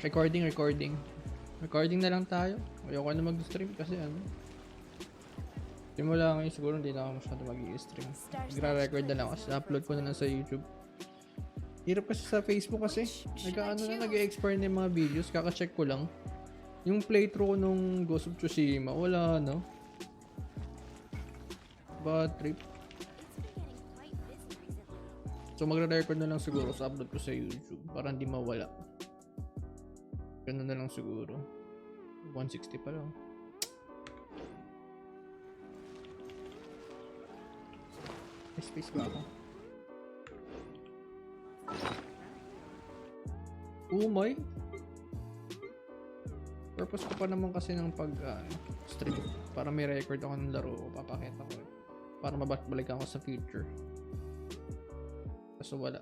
Recording na lang tayo. Ayoko na mag-stream kasi ano. Simula ngayon siguro hindi na ako masyado mag-i-stream. Nagre-record na lang kasi upload ko na lang sa YouTube. Hirap kasi sa Facebook kasi. Nag-expire na yung mga videos. Kaka-check ko lang. Yung playthrough ko nung Ghost of Tsushima, wala no. Bad trip. So magre-record na lang siguro sa upload ko sa YouTube para hindi mawala. Ganun na lang siguro. 160 pa lang. May space ba ako? Umay? Purpose ko pa naman kasi ng pag-stream. Para may record ako ng laro ko. Papakita ko. Para mabalik ako sa future. Kaso wala.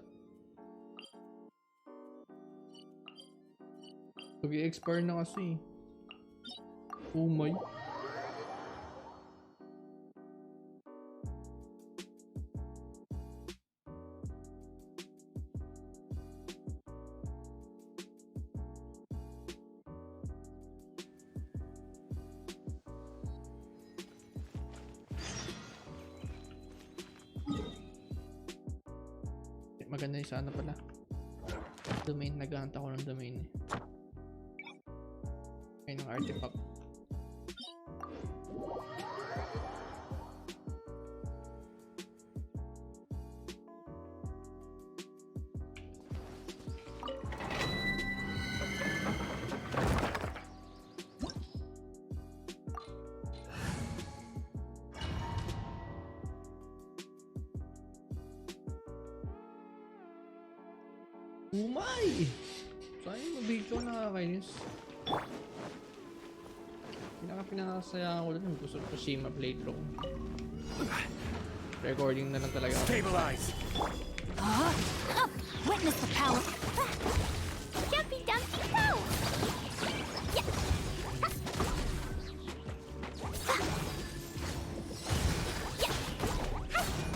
Mag-i-expire na kasi. Umay. Maganda yung sana pala. Domain, naghahanta ko ng domain eh. Ay, ng artifact. Umay! Sayang mo video, nakakainis. Pinakasaya ko dun. Gusto ko Tsushima playthrough. Recording na lang talaga. Stabilize! Witness the power! Jumpy dumpy go!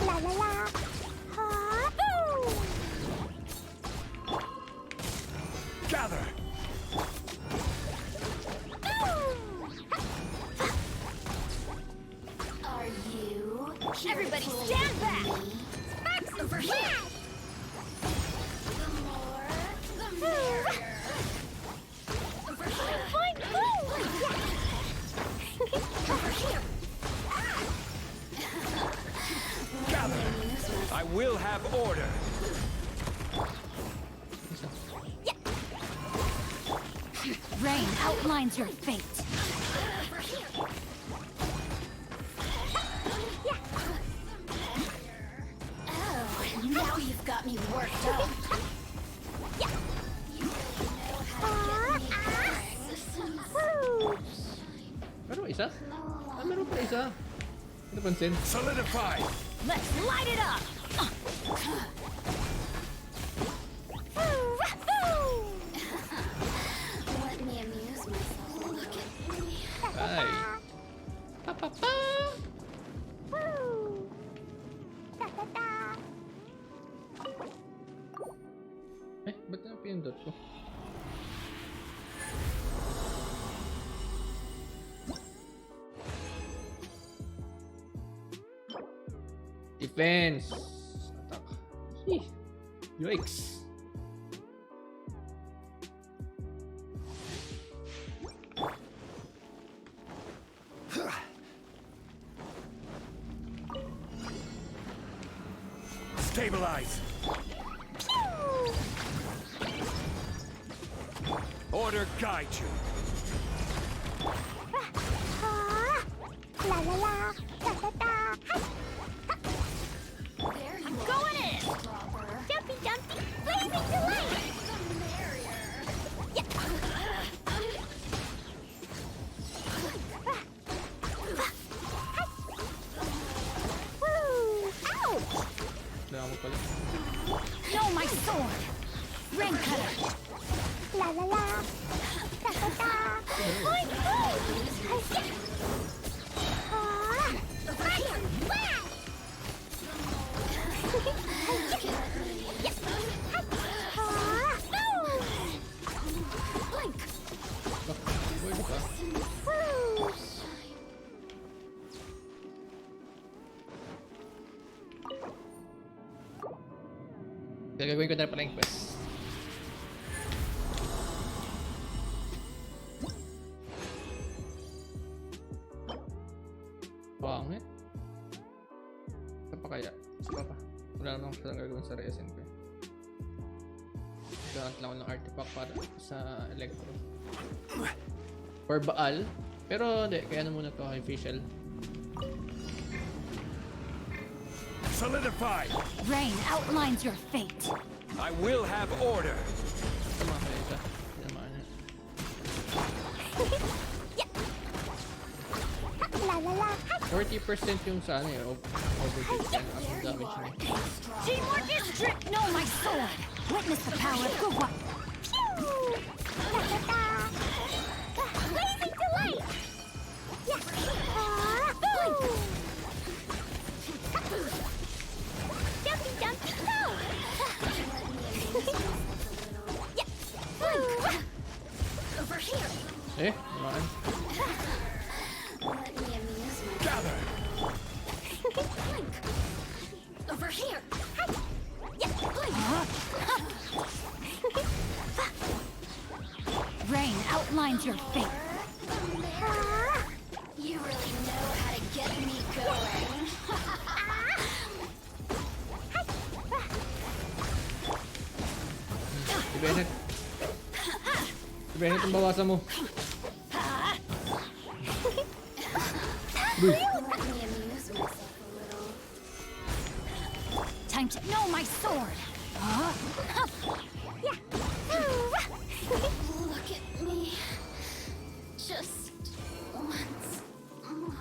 La la la! Gather! Are you? Everybody stand back! Sparks over here! The more, the merrier. Over here! Point move! Over here! Gather! I will have order! Rain outlines your fate. Oh, now you've got me worked up. Meron isa? Meron pa isa. Ano pansin? Solidify! Let's light it up. Let me amuse myself. Look at me. Ay. Pa pa pa. Ba't na pinindot ko? Defense! Attack. Yikes! Stabilize! Order guide you! La la la, da da da. There you are. Going in. Jumpy dumpy, blazing delight. Know my sword. Rain cutter. La la la, da da da. Point move. Fire! Blast! Gagawin ko na pala yung quest. Pangit. Ito pa kaya? Isa pa. Wala naman ko silang gagawin sa resin ko. Gamit lang ako ng artifact para sa electro. For Baal. Pero hindi, kaya na muna to official. Solidify! Rain outlines your fate. I will have order! Tama kaya ito. Tinamaan niya. La la la. 40% yung sa ano eh, overtake yan. Ang damage niya. Teamwork is strict. Know my sword. Witness the power of Kazuha. Pew! Da da da. Blazing delight. Yeah. Boom. Jumpy jumpy go. Yeah. Over here. Eh, namaan. Gather! Blink. Over here. Yeah. Blink. Rain outlines your fate. You really know how to get me going. Si Bennett. Si Bennett ang bawasan mo. Boy. Time to know my sword. Yeah. Look at me. Just once more.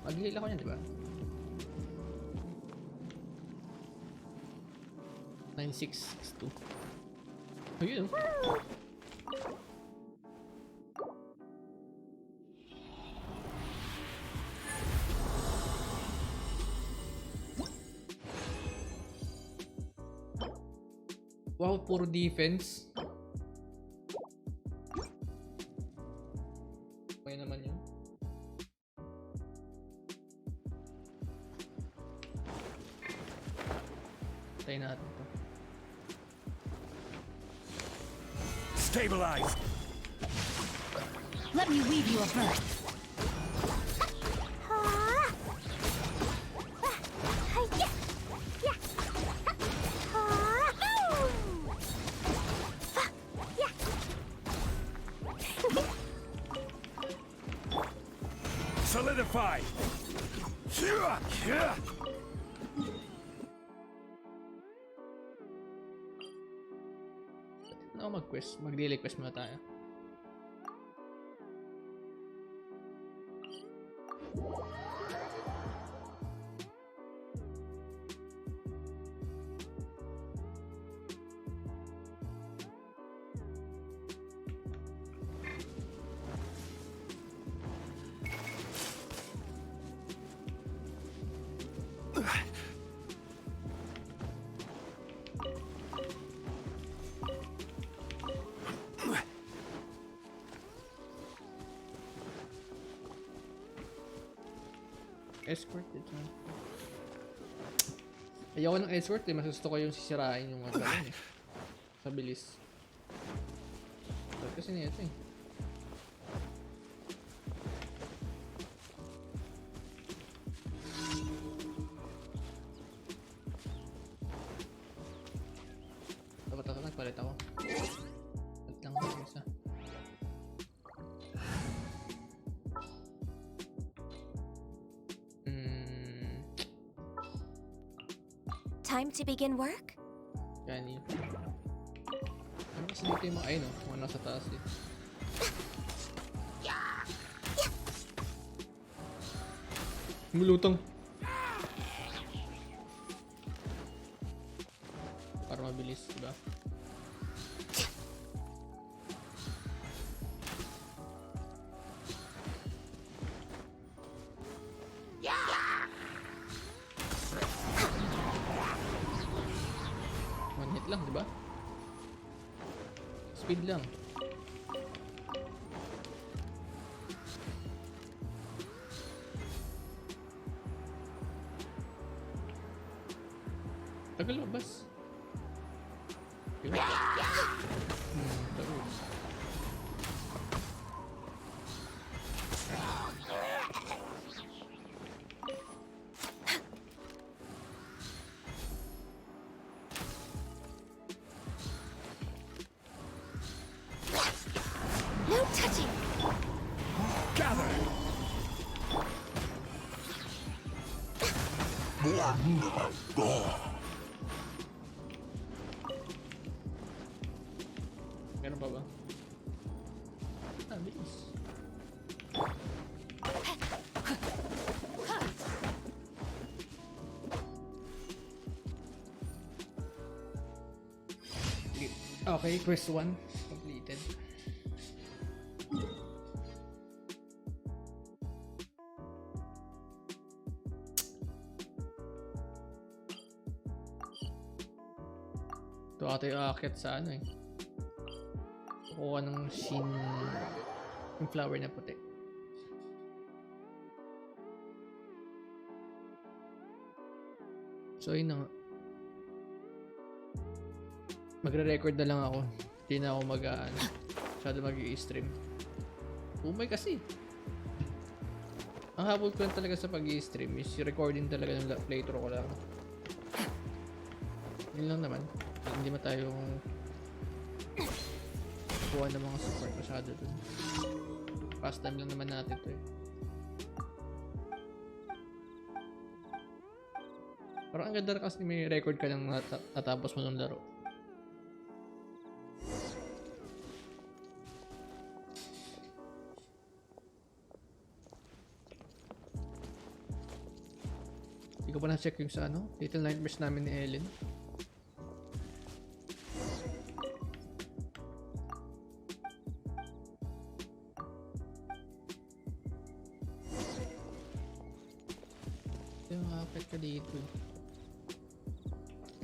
Mag-heal ako niyan, di ba? 9662. Ayun. Wow, puro defense. Okay naman yun. Tayo natin to. Stabilize! Let me weave you a birth. Solidify! Ano mag-quest? Mag-daily quest muna tayo. Escort ito. Ayoko ng escort eh. Mas gusto ko yung sisirain yung mga galon eh. Sa bilis. Kasi nito eh. Dapat ako nagpalit ako. Palit lang ako isa. Time to begin work? Yan yun. Ano kasi dito yung mga ayun mga nasa taas eh. Mulutang. Para mabilis, diba? One hit lang, diba? Speed lang. Tagal labas. Tapos. No touching. Gather. Meron pa ba? Ah, bilis. Okay, quest 1 completed. Ito ata yung aakyat sa ano eh. Kukuha ng shin yung flower na puti. So yun na nga. Magre-record na lang ako. Hindi na ako masyado mag-i-stream. Umay kasi. Ang habol ko lang talaga sa pag-i-stream is recording talaga ng playthrough ko lang. Yun lang naman. Hindi ba tayo kuha ng mga support masyado dun. Pastime lang naman natin to eh. Parang ang ganda kasi may record ka lang natapos mo ng laro. Hindi ko pa na-check yung sa ano, Little Nightmares namin ni Ellen. Yung akit ka dito.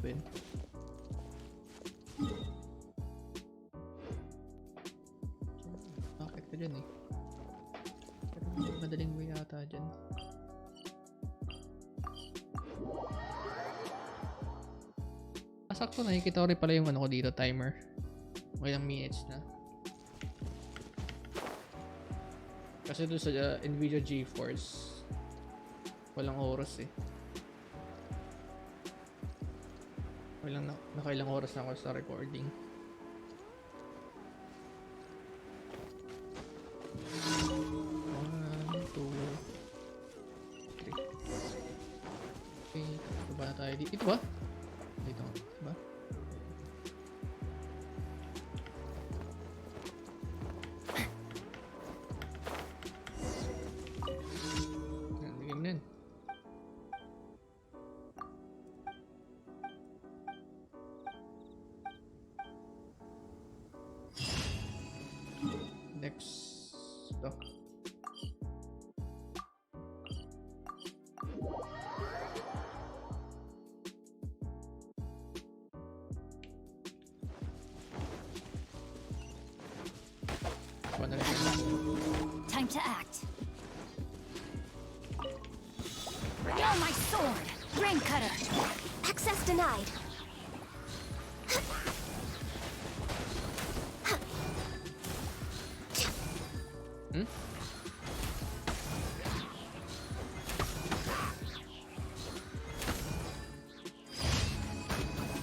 Ben. Akit ka dyan eh. Pero madaling mo yata dyan. Sakto nakikita ko rin pala yung ano ko dito, timer. Ilang minutes na. Kasi doon sa Nvidia GeForce walang oras eh. Nakailang oras na ako sa recording. One, two, three. Okay, ito ba na tayo dito? Ito ba? Dito, diba? Ganyan. Next stock. Time to act. Feel my sword! Brain cutter! Access denied. Hmm?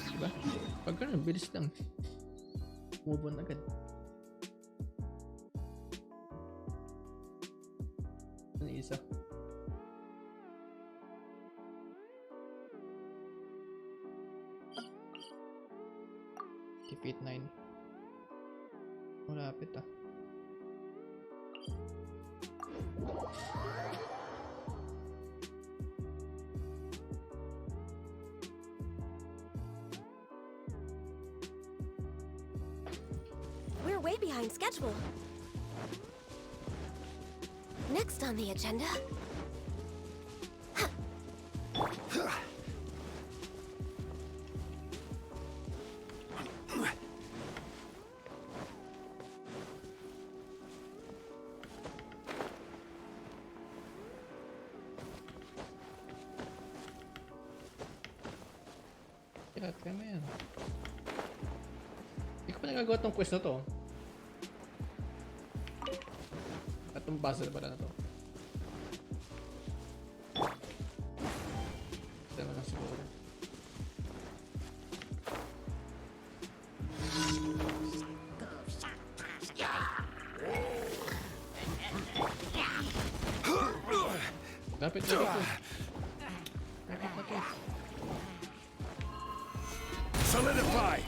Diba? Pag ganun, bilis lang. Move on agad. Ano isa? Defeat 9. Malapit ah. We're way behind schedule. Next on the agenda. Kaya mo yan. nagagawa tong quest na to? At tong puzzle pala na to. Ito naman lang siguro. Lapit na dito. Lapit. Solidify!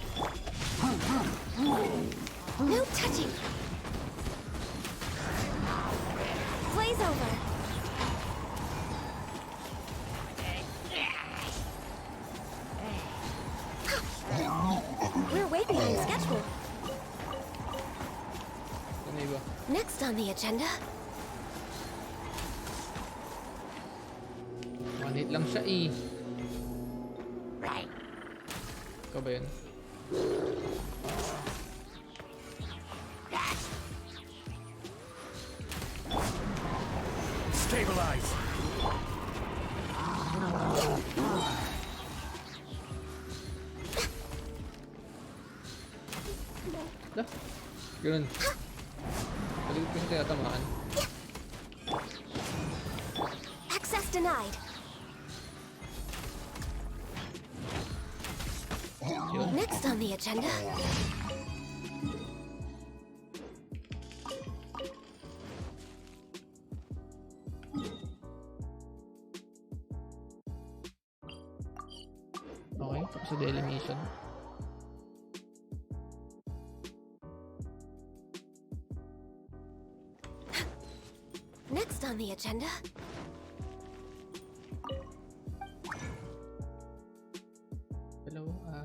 No touching. Blaze over. We're way behind schedule. Ano iba? Next on the agenda. Manhit lang siya eh. Ikaw ba yun? Stabilize! Da? Ganun. Paligid ko siya tinatamaan. Access denied. Yun. Next on the agenda. Okay, tapos sa delineation. Next on the agenda. Dalawa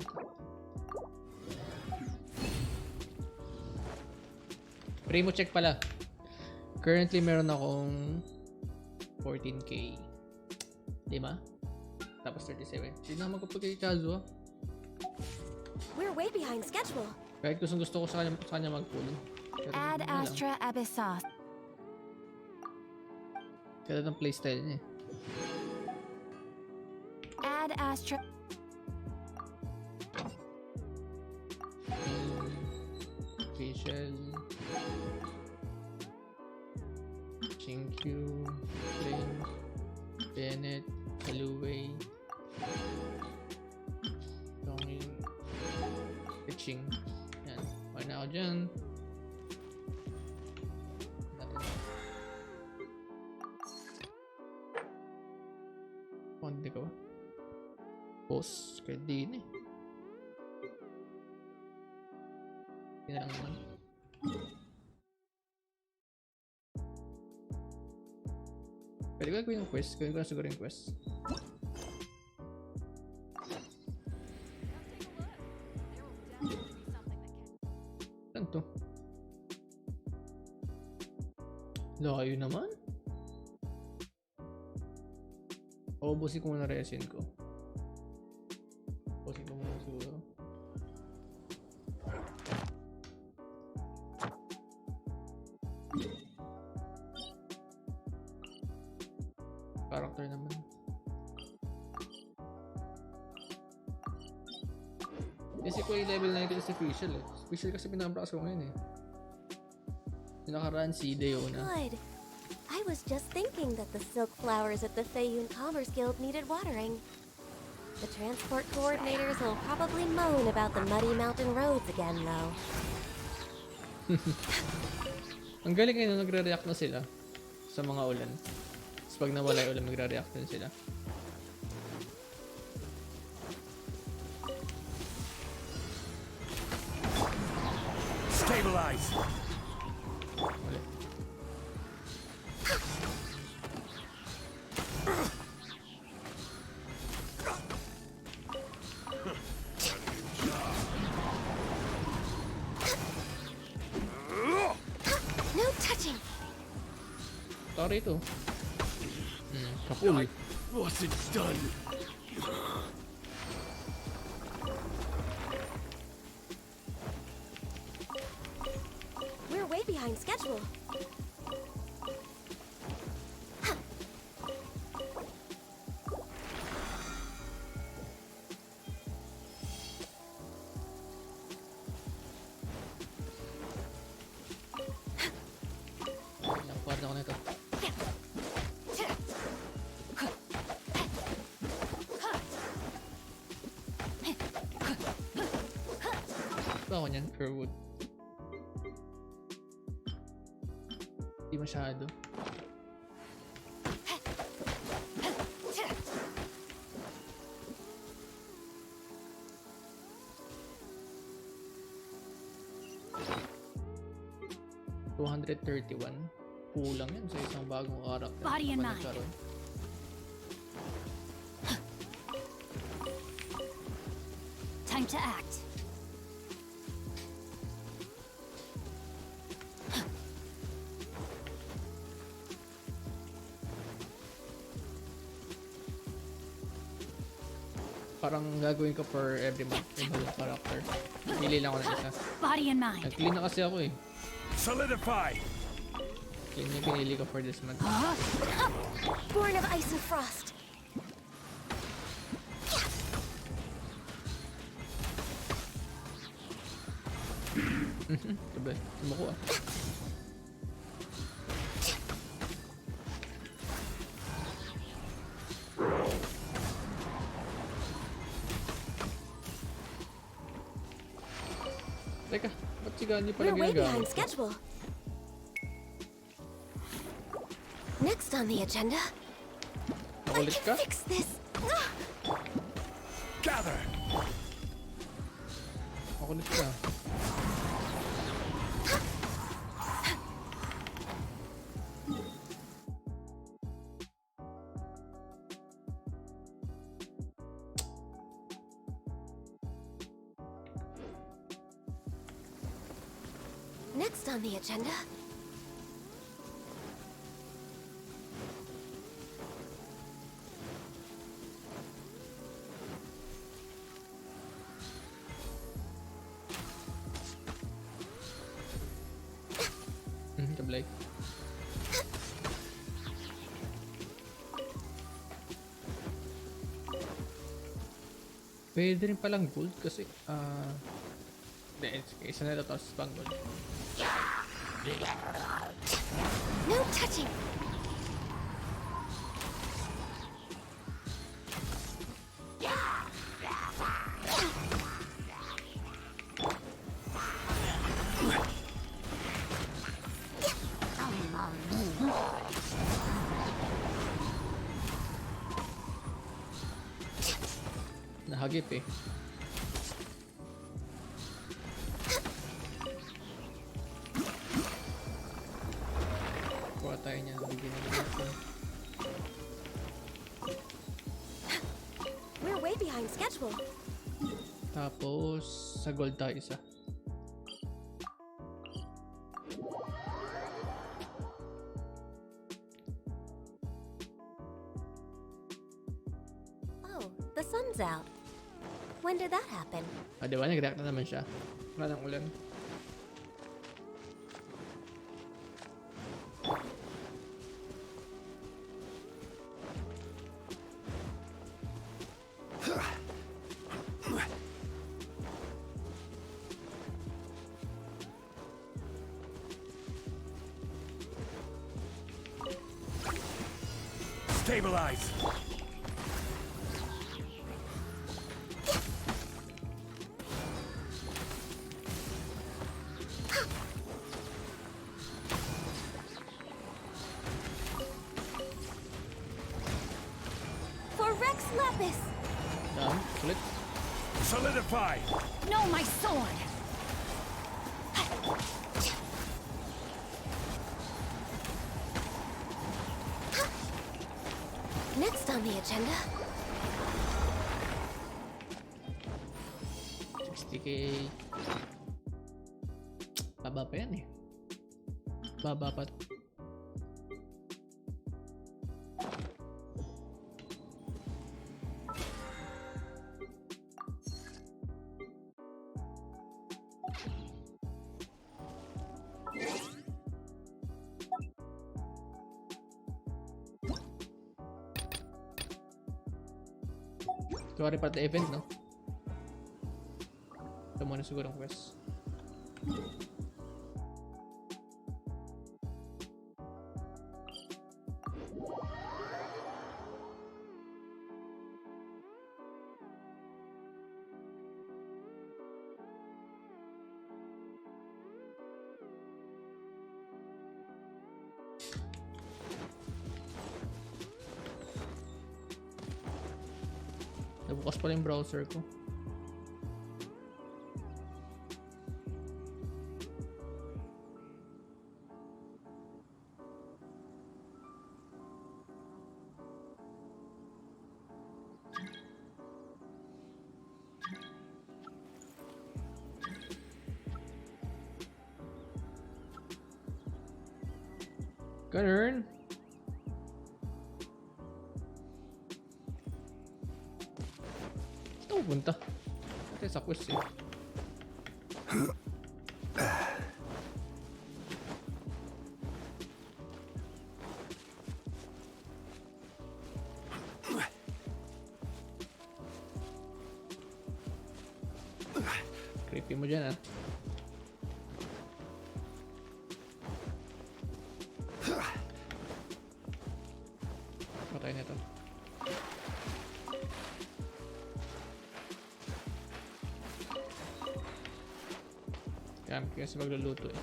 Primo check pala. Currently meron akong 14k. Diba? Tapos 37. Hindi na magkapag kay Kazuha. We're way behind schedule. Kahit gusto ko sa kanya mag-pull. Pero Ad yun na lang. Astra Abyssos. Kaya ng playstyle niya. Ad Astra. Facial. Chinkyu. Plain. Bennett. Haluway. Dongin. Pitching. Yan. Okay na ako dyan. Hindi ka ba? Boss, kahit din eh. Hindi na lang naman. Pwede ko gawin yung quest. Gawin ko na siguro yung quest. Saan to? Layo naman. Ubusin ko muna resin ko. Ubusin ko muna siguro. Character naman. Kasi ko yung level 90 sa official eh. Official kasi pinaprakas ko ngayon eh. Yung nakaraan si Deona. Good. I was just thinking that the silk flowers at the Feiyun Commerce Guild needed watering. The transport coordinators will probably moan about the muddy mountain roads again, though. Ang galing ngayon, nagre-react na sila sa mga ulan. Tapos pag nawala yung ulan, nagre-react na sila. Stabilize! Ulit. No touching! Sorry ito. Kapul. Wasn't done. We're way behind schedule. ba ako niyan? For wood. Hindi masyado. $231. Kulang yan sa isang bagong character. Body and Pa mind. nagkaroon. Time to act. Parang gagawin ko for every month. Iba yung character. Pili lang ako ng isa. Body and mind. Nag-clean na kasi ako eh. Solidify! Yun yung pinili ko for this month. Born of ice and frost. Diba? Sumuko ah. Teka, ba't si Gandhi pala We're way ginagamit? behind schedule. Next on the agenda, I Makulit ka? can fix this. Gather! Makulit ka. Next on the agenda, Tablay. Pwede rin palang gold kasi hindi, isa na ito tapos pang gold. no touching. Nahagip eh. Kuha tayo niya. Bigyan natin. We're way behind schedule. Tapos sa gold tayo isa. Oh, the sun's out. When did that happen? Ah, diba? Nag-react na naman siya. Wala ng ulan. Stabilize! For Rex Lapis! Dami. Ulit. Solidify! No, my sword. Next on the agenda, 60k. Baba pa yan eh. Baba pa. Sorry pati event, no? Ito muna siguro ang quest. Bukas pala yung browser ko. Ganun. Ito pupunta. Ito sa quest eh. Creepy mo dyan ah. Patay na ito. Gamit ko kasi magluluto eh.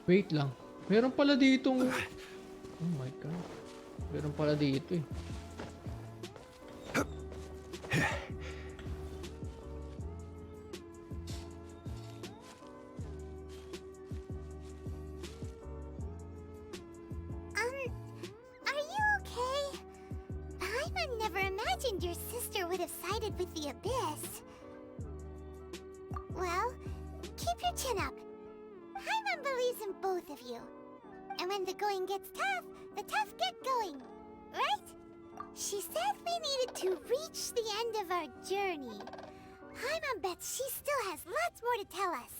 Wait lang. Meron pala ditong... Oh my god. Meron pala dito eh. Are you okay? Paimon never imagined your sister would have sided with the Abyss. Well, keep your chin up. Paimon believes in both of you. And when the going gets tough, the tough get going. Right? She said we needed to reach the end of our journey. Paimon bets she still has lots more to tell us.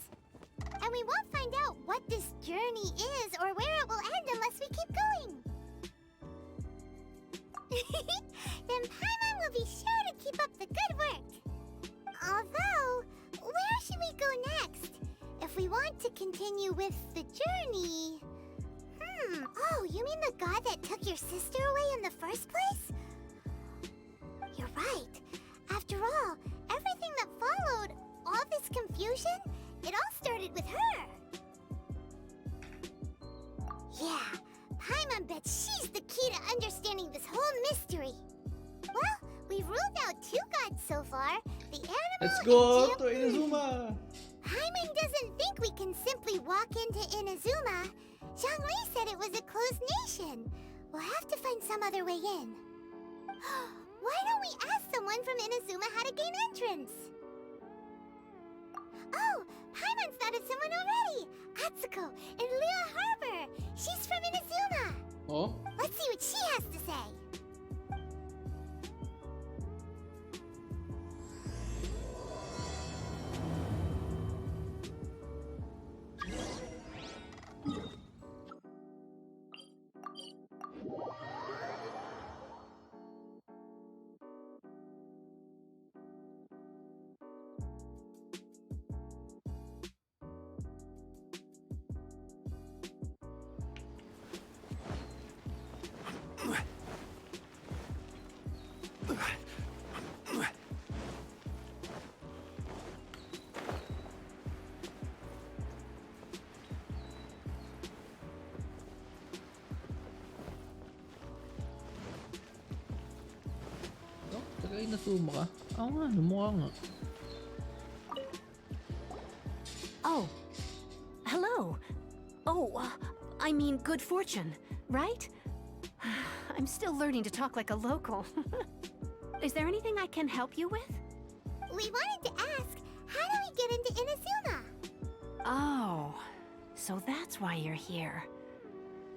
And we won't find out what this journey is or where it will end unless we keep going. Then Paimon will be sure to keep up the good work. Although, where should we go next? If we want to continue with the journey... Oh, you mean the god that took your sister away in the first place? You're right. After all, everything that followed, all this confusion, it all started with her. Yeah, Paimon bets she's the key to understanding this whole mystery. Well, we've ruled out two gods so far, the animal Let's go and to Inazuma! Paimon doesn't think we can simply walk into Inazuma. Zhongli said it was a closed nation. We'll have to find some other way in. Why don't we ask someone from Inazuma how to gain entrance? Oh, Paimon's thought of someone already! Atsuko in Lua Harbor! She's from Inazuma! Oh? Let's see what she has to say. Tagay na suma ka. Oo nga, lumukha nga. Oh, hello. Oh, I mean good fortune, right? I'm still learning to talk like a local. Is there anything I can help you with? We wanted to ask, how do we get into Inazuma? Oh, so that's why you're here.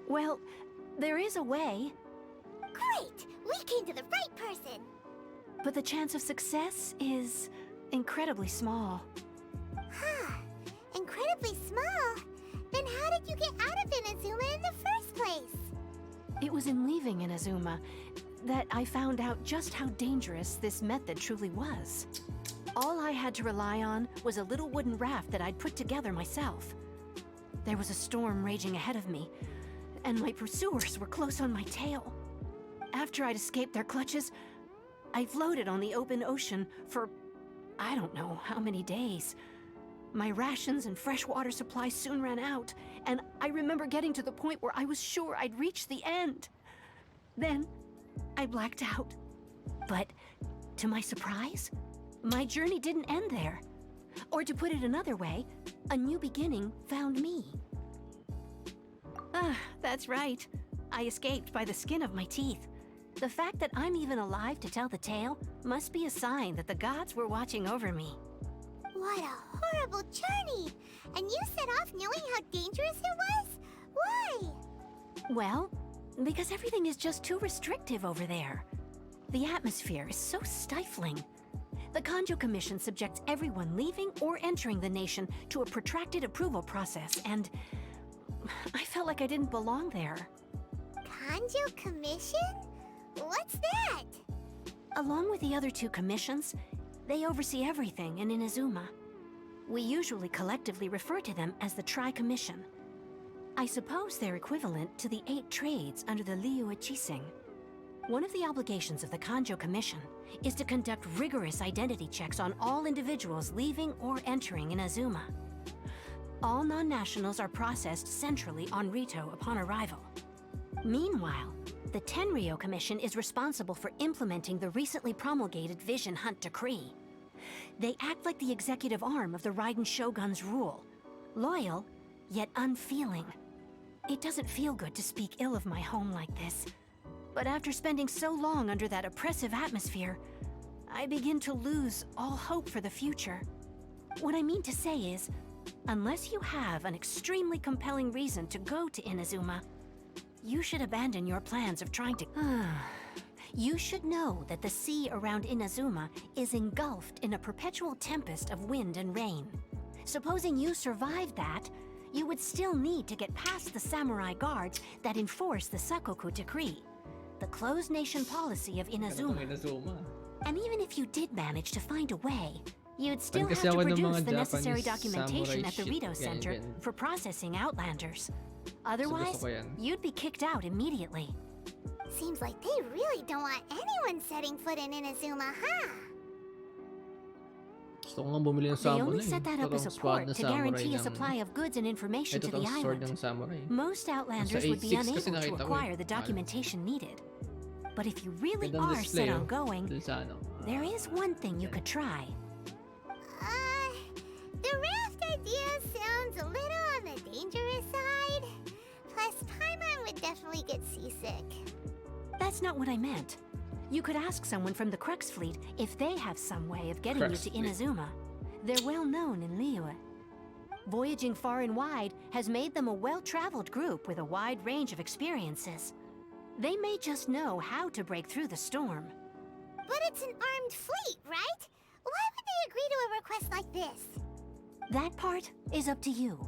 Well, there is a way, Great! We came to the right person! but the chance of success is incredibly small. Huh. Incredibly small? Then how did you get out of Inazuma in the first place? It was in leaving Inazuma that I found out just how dangerous this method truly was. All I had to rely on was a little wooden raft that I'd put together myself. There was a storm raging ahead of me, and my pursuers were close on my tail. After I'd escaped their clutches, I floated on the open ocean for I don't know how many days. My rations and fresh water supply soon ran out, and I remember getting to the point where I was sure I'd reached the end. Then, I blacked out. But, to my surprise, my journey didn't end there. Or to put it another way, a new beginning found me. Ah, that's right. I escaped by the skin of my teeth. The fact that I'm even alive to tell the tale must be a sign that the gods were watching over me. What a horrible journey! And you set off knowing how dangerous it was? Why? Well, because everything is just too restrictive over there. The atmosphere is so stifling. The Kanjo Commission subjects everyone leaving or entering the nation to a protracted approval process, and I felt like I didn't belong there. Kanjo Commission? What's that? Along with the other two commissions, they oversee everything in Inazuma. We usually collectively refer to them as the Tri-Commission. I suppose they're equivalent to the 8 trades under the Liu Chising. One of the obligations of the Kanjo Commission is to conduct rigorous identity checks on all individuals leaving or entering Inazuma. All non-nationals are processed centrally on Rito upon arrival. Meanwhile, the Tenryo Commission is responsible for implementing the recently promulgated Vision Hunt Decree. They act like the executive arm of the Raiden Shogun's rule, loyal, yet unfeeling. It doesn't feel good to speak ill of my home like this, but after spending so long under that oppressive atmosphere, I begin to lose all hope for the future. What I mean to say is, unless you have an extremely compelling reason to go to Inazuma, you should abandon your plans of trying to... You should know that the sea around Inazuma is engulfed in a perpetual tempest of wind and rain. Supposing you survived that, you would still need to get past the samurai guards that enforce the Sakoku Decree, the closed nation policy of Inazuma. And even if you did manage to find a way, you'd still have to produce the necessary documentation at the Rito Center for processing Outlanders. Otherwise, you'd be kicked out immediately. Seems like they really don't want anyone setting foot in Inazuma, huh? Gusto ko nga bumili ng They samurai. only set that up as a port to guarantee a supply of goods and information to the sword island. ng samurai. Most Outlanders would be unable to acquire the documentation needed. But if you really are set on going, there is one thing you could try. The raft idea sounds a little on the dangerous side. Plus, Paimon would definitely get seasick. That's not what I meant. You could ask someone from the Crux Fleet if they have some way of getting you to Inazuma. They're well known in Liyue. Voyaging far and wide has made them a well-traveled group with a wide range of experiences. They may just know how to break through the storm. But it's an armed fleet, right? Why would they agree to a request like this? That part is up to you.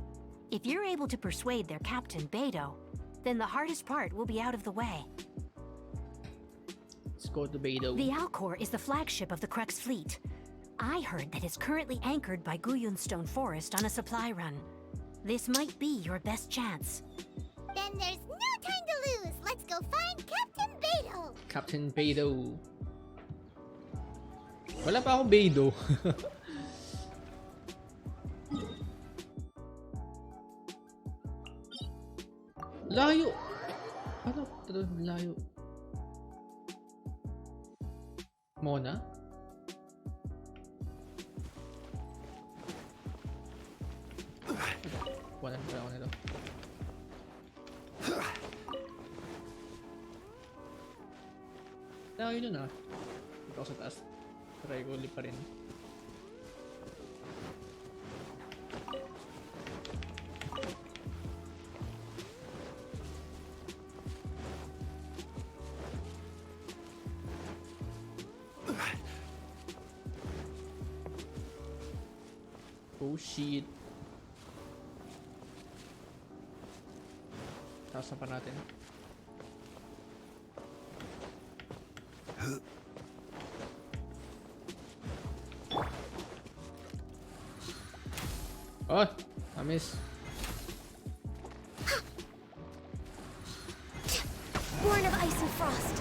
If you're able to persuade their captain, Beidou, then the hardest part will be out of the way. Let's go to Beidou. The Alcor is the flagship of the Crux Fleet. I heard that it's currently anchored by Guyunstone Forest on a supply run. This might be your best chance. Then there's no time to lose. Let's go find Captain Beidou. Captain Beidou. Wala pa akong Beidou. Layo! Ano? Layo. Mona? Wala na ako nito. Layo nun ah. Dito ako sa taas. Try ko ulit pa rin. Oh shit. Tawasan pa natin. Oh! I miss. Born of ice and frost.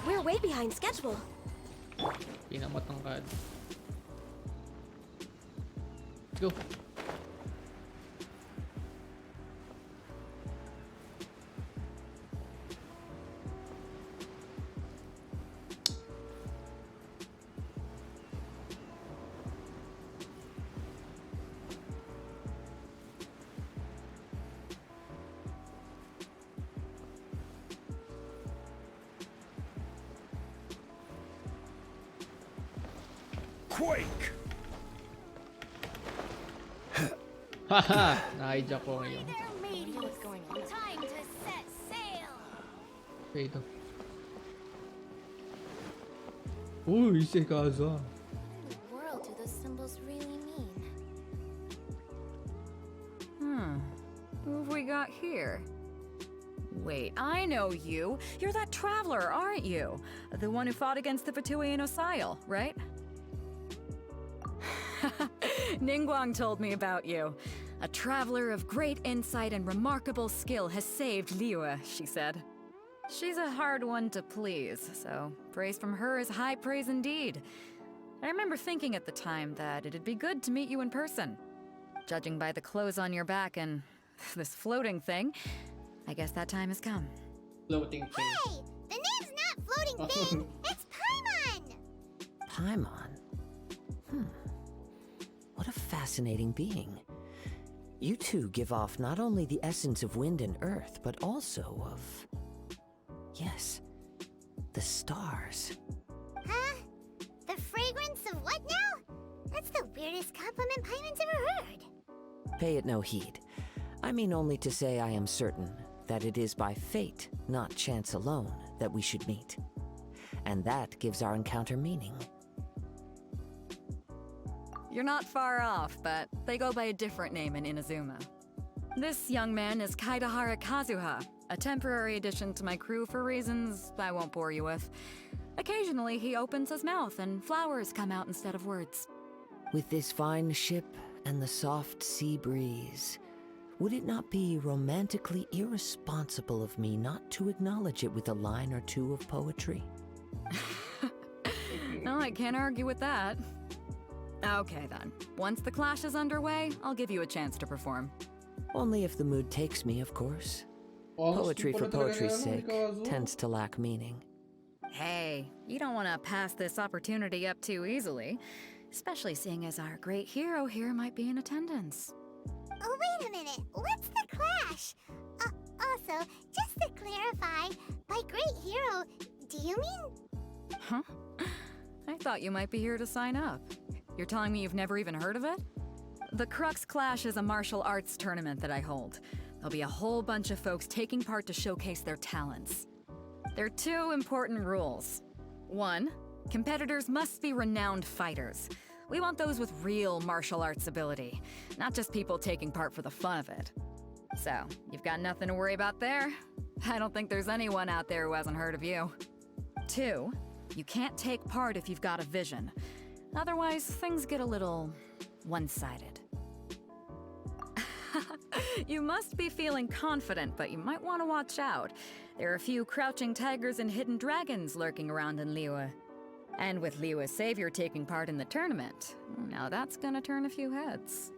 We're way behind schedule. Pinamatangkad. Go. Quake! Haha! Na-hijack ko ngayon. There, mateys. Time to set sail. Okay, ito. Uy, si Kazuha. What in the world do those symbols really mean? Who have we got here? Wait, I know you. You're that traveler, aren't you? The one who fought against the Fatui and Osile, right? Ningguang told me about you. A traveler of great insight and remarkable skill has saved Liyue, she said. She's a hard one to please, so praise from her is high praise indeed. I remember thinking at the time that it'd be good to meet you in person. Judging by the clothes on your back and this floating thing, I guess that time has come. Floating thing. Hey, the name's not Floating Thing. It's Paimon. Paimon? What a fascinating being. You two give off not only the essence of wind and earth, but also of... yes, the stars. Huh? The fragrance of what now? That's the weirdest compliment Paimon's ever heard. Pay it no heed. I mean only to say I am certain that it is by fate, not chance alone, that we should meet. And that gives our encounter meaning. You're not far off, but they go by a different name in Inazuma. This young man is Kaidahara Kazuha, a temporary addition to my crew for reasons I won't bore you with. Occasionally, he opens his mouth and flowers come out instead of words. With this fine ship and the soft sea breeze, would it not be romantically irresponsible of me not to acknowledge it with a line or two of poetry? No, I can't argue with that. Okay then. Once the clash is underway, I'll give you a chance to perform. Only if the mood takes me, of course. Honestly, Poetry for pala talaga poetry's yan, sake Kazuha. tends to lack meaning. Hey, you don't want to pass this opportunity up too easily, especially seeing as our great hero here might be in attendance. Oh, wait a minute. What's the clash? Also, just to clarify, by great hero, do you mean? Huh? I thought you might be here to sign up. You're telling me you've never even heard of it? The Crux Clash is a martial arts tournament that I hold. There'll be a whole bunch of folks taking part to showcase their talents. There are two important rules. One, competitors must be renowned fighters. We want those with real martial arts ability, not just people taking part for the fun of it. So, you've got nothing to worry about there. I don't think there's anyone out there who hasn't heard of you. Two, you can't take part if you've got a vision. Otherwise, things get a little one-sided. You must be feeling confident, but you might want to watch out. There are a few crouching tigers and hidden dragons lurking around in Liyue. And with Liyue's savior taking part in the tournament, now that's gonna turn a few heads.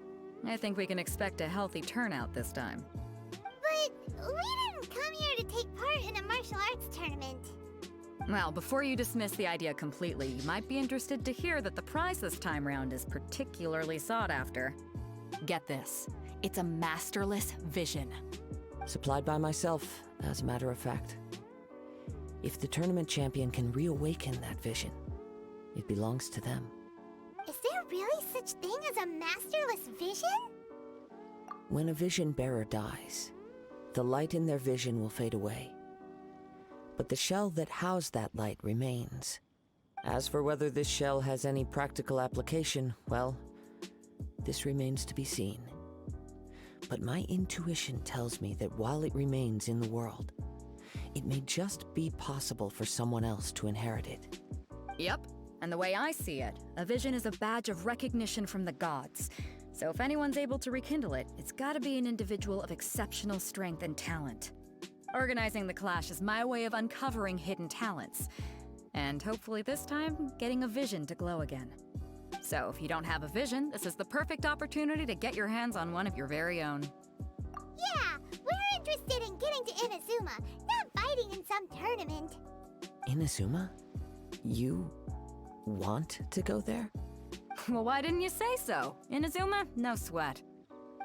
I think we can expect a healthy turnout this time. But we didn't come here to take part in a martial arts tournament. Well, before you dismiss the idea completely, you might be interested to hear that the prize this time round is particularly sought after. Get this. It's a masterless vision. Supplied by myself, as a matter of fact. If the tournament champion can reawaken that vision, it belongs to them. Is there really such thing as a masterless vision? When a vision bearer dies, the light in their vision will fade away. But the shell that housed that light remains. As for whether this shell has any practical application, well, this remains to be seen. But my intuition tells me that while it remains in the world, it may just be possible for someone else to inherit it. Yep. And the way I see it, a vision is a badge of recognition from the gods. So if anyone's able to rekindle it, it's gotta be an individual of exceptional strength and talent. Organizing the clash is my way of uncovering hidden talents. And hopefully this time, getting a vision to glow again. So if you don't have a vision, this is the perfect opportunity to get your hands on one of your very own. Yeah, we're interested in getting to Inazuma, not fighting in some tournament. Inazuma? You want to go there? Well, why didn't you say so? Inazuma, no sweat.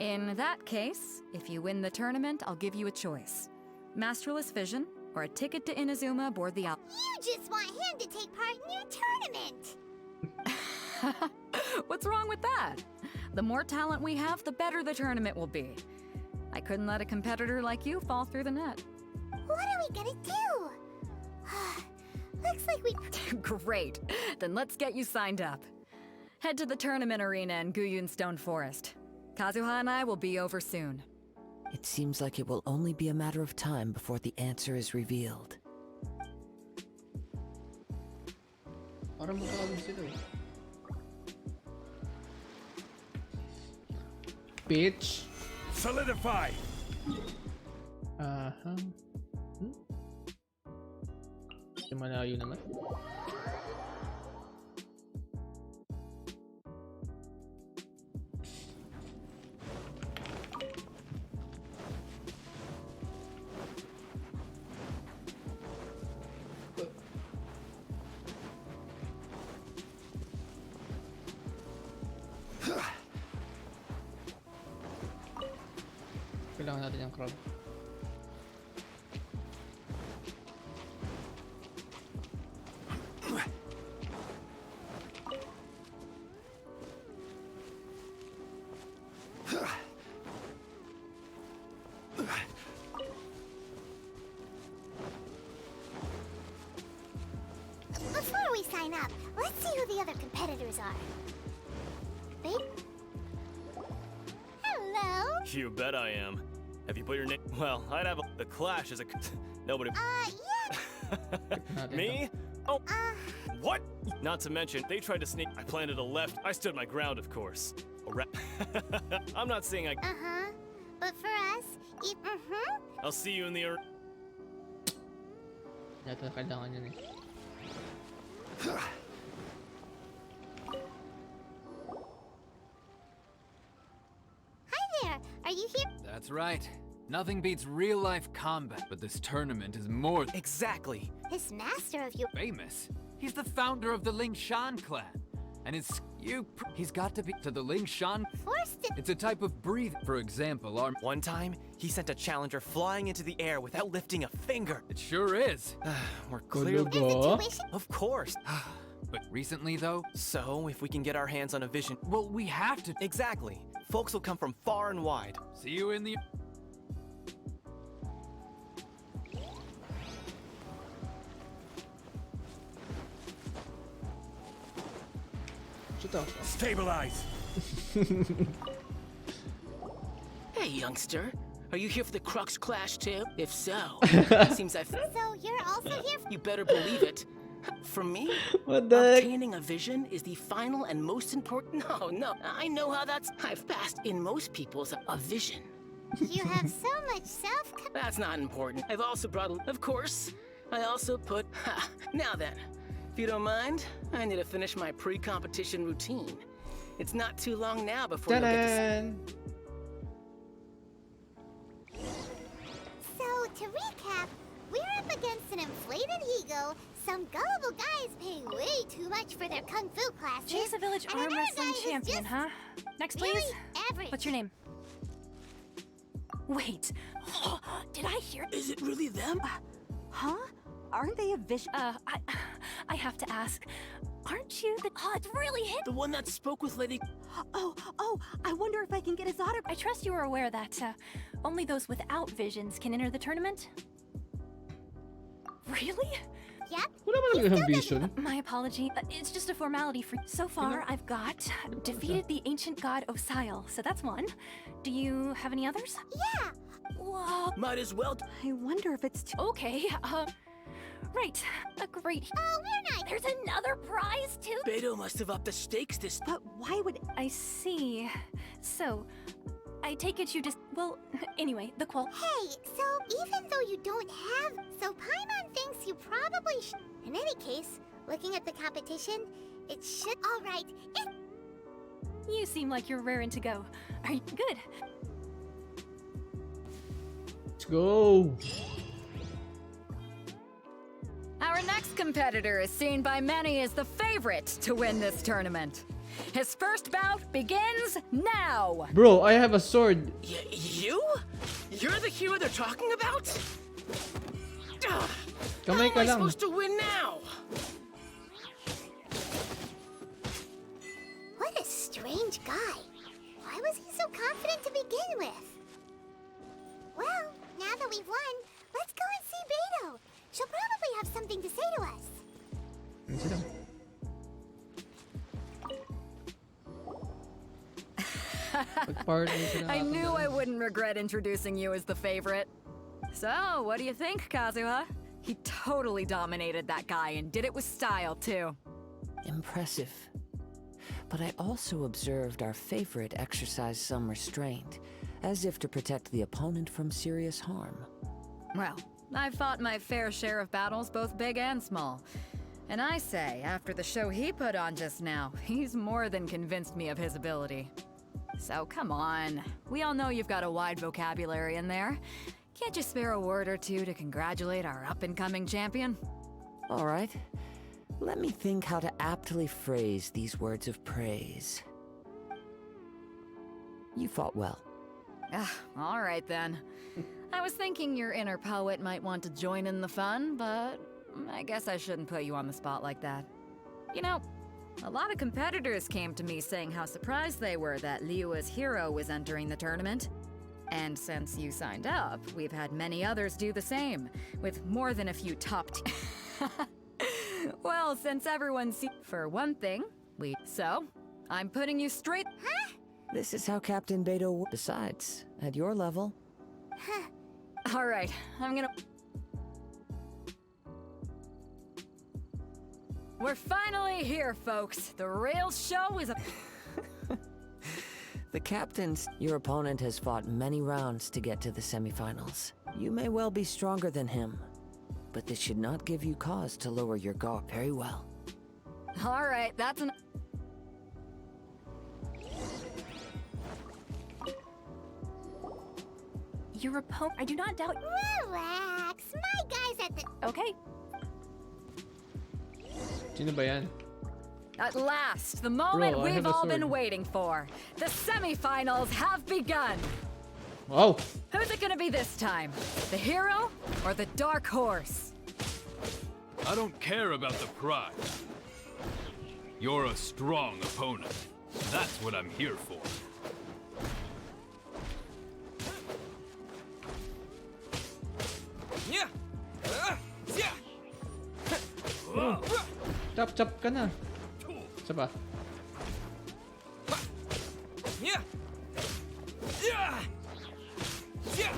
In that case, if you win the tournament, I'll give you a choice. Masterless Vision, or a ticket to Inazuma aboard the You just want him to take part in your tournament. What's wrong with that? The more talent we have, the better the tournament will be. I couldn't let a competitor like you fall through the net. What are we gonna do? Looks like we... Great. Then let's get you signed up. Head to the tournament arena in Guyun Stone Forest. Kazuha and I will be over soon. It seems like it will only be a matter of time before the answer is revealed. Parang magkakaroon sila eh. Pitch. Solidify. Aha. Malayo naman. Kailangan natin yung crowd. Before we sign up, let's see who the other competitors are. Babe? Hello? You bet I am. Have you put your name? Well, I'd have the Clash as a... Nobody... Yeah. Me? Oh, what? Not to mention, they tried to sneak. I planted a left. I stood my ground, of course. I'm not saying I... Uh-huh. But for us, I'll see you in the... Yata kailangan yun eh. Hi there! Are you here? That's right. Nothing beats real-life combat, but this tournament is more Exactly. This master of you... famous. He's the founder of the Lingshan clan. And he's got to be to the Lingshan. Forced to... It's a type of breathing. For example, our... One time, he sent a challenger flying into the air without lifting a finger. It sure is. We're clearly... Kulugo. Intuition? Of course. But recently, though, So, if we can get our hands on a vision... well, we have to... Exactly. Folks will come from far and wide. See you in the... Stabilize. Hey, youngster. Are you here for the Crux Clash too? If so, seems I've... So you're also here... You better believe it. For me, What the heck? obtaining a vision is the final and most important... No, I know how that's... I've passed in most people's a vision. You have so much self... That's not important. I've also brought... Of course, I also put... Now then, if you don't mind, I need to finish my pre-competition routine. It's not too long now before you'll get to... Ta-da! So, to recap, we're up against an inflated ego, some gullible guys paying way too much for their kung fu classes. She's a village and arm another wrestling guy who's champion, just huh? Next, really please. average. What's your name? Wait. Did I hear? Is it really them? Huh? Aren't they a vision? I have to ask. Aren't you the... Oh, it's really hit. The one that spoke with Lady... Oh, I wonder if I can get his autograph. I trust you are aware that only those without visions can enter the tournament. Really? Yep. Wala ba naging vision? My apology. It's just a formality for... So far, I've got defeated the ancient god Osile, so that's one. Do you have any others? Yeah. Whoa. Might as well... I wonder if it's... Okay, right. Great. Oh, we're not... There's another prize, too? Beidou must have upped the stakes this... But why would... I see. So, I take it you just... Well, anyway, the qual... Hey, so even though you don't have... So Paimon thinks you probably In any case, looking at the competition, It should. All right. You seem like you're raring to go. Are you good? Let's go. Our next competitor is seen by many as the favorite to win this tournament. His first bout begins now. Bro, I have a sword. You? You're the hero they're talking about? Ugh, Kamay how ka am I lang. supposed to win now? What a strange guy. Why was he so confident to begin with? Well, now that we've won, let's go and see Beidou. She'll probably have something to say to us. Yan sila. Pag-partner sila I knew I nakakagaling. wouldn't regret introducing you as the favorite. So, what do you think, Kazuha? He totally dominated that guy and did it with style, too. Impressive. But I also observed our favorite exercise some restraint, as if to protect the opponent from serious harm. Well, I've fought my fair share of battles, both big and small. And I say, after the show he put on just now, he's more than convinced me of his ability. So come on, we all know you've got a wide vocabulary in there. Can't you spare a word or two to congratulate our up-and-coming champion? All right. Let me think how to aptly phrase these words of praise. You fought well. All right then. I was thinking your inner poet might want to join in the fun, but I guess I shouldn't put you on the spot like that. You know, a lot of competitors came to me saying how surprised they were that Liyue's hero was entering the tournament. And since you signed up, we've had many others do the same, with more than a few top Well, since everyone's for one thing, So, I'm putting you straight. Huh? This is how Captain Beidou decides. At your level. All right, I'm gonna. We're finally here, folks. The real show is a. The captain's. Your opponent has fought many rounds to get to the semifinals. You may well be stronger than him, but this should not give you cause to lower your guard. Very well. All right, that's an. Your opponent. I do not doubt. Relax. My guy's at the. Okay. Sino ba yan? At last, the moment Bro, I have we've a all sword. been waiting for. The semifinals have begun. Wow. Who's it gonna be this time? The hero or the dark horse? I don't care about the prize. You're a strong opponent. That's what I'm here for. Yeah. Yeah. Chop ka na. Isa pa. Yeah. Yeah. Yeah.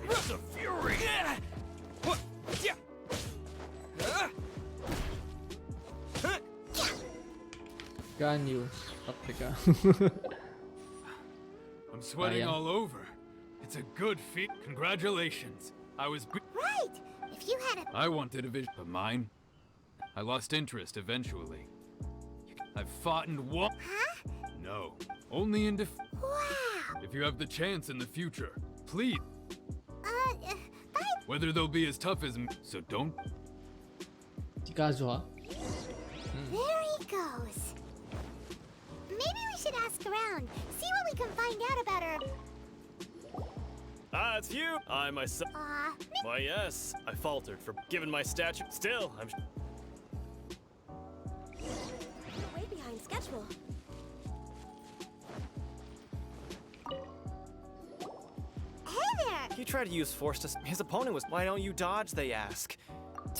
It's a fury. Yeah. What? Yeah. Gan you. Takte ka. I'm sweating Sayang. all over. It's a good feat. Congratulations. I was. Right. If you had a. I wanted a vision of mine. I lost interest eventually. I've fought and won. Huh? No, only in Wow. if you have the chance in the future. Please, Bye. whether they'll be as tough as me. So don't. Si Kazuha. There he goes. Maybe we should ask around. See what we can find out about her. Ah, it's you! I myself. Why, yes. I faltered for given my statue. Still, I'm. We're way behind schedule. Hey there. You try to use force to. His opponent was. Why don't you dodge? They ask.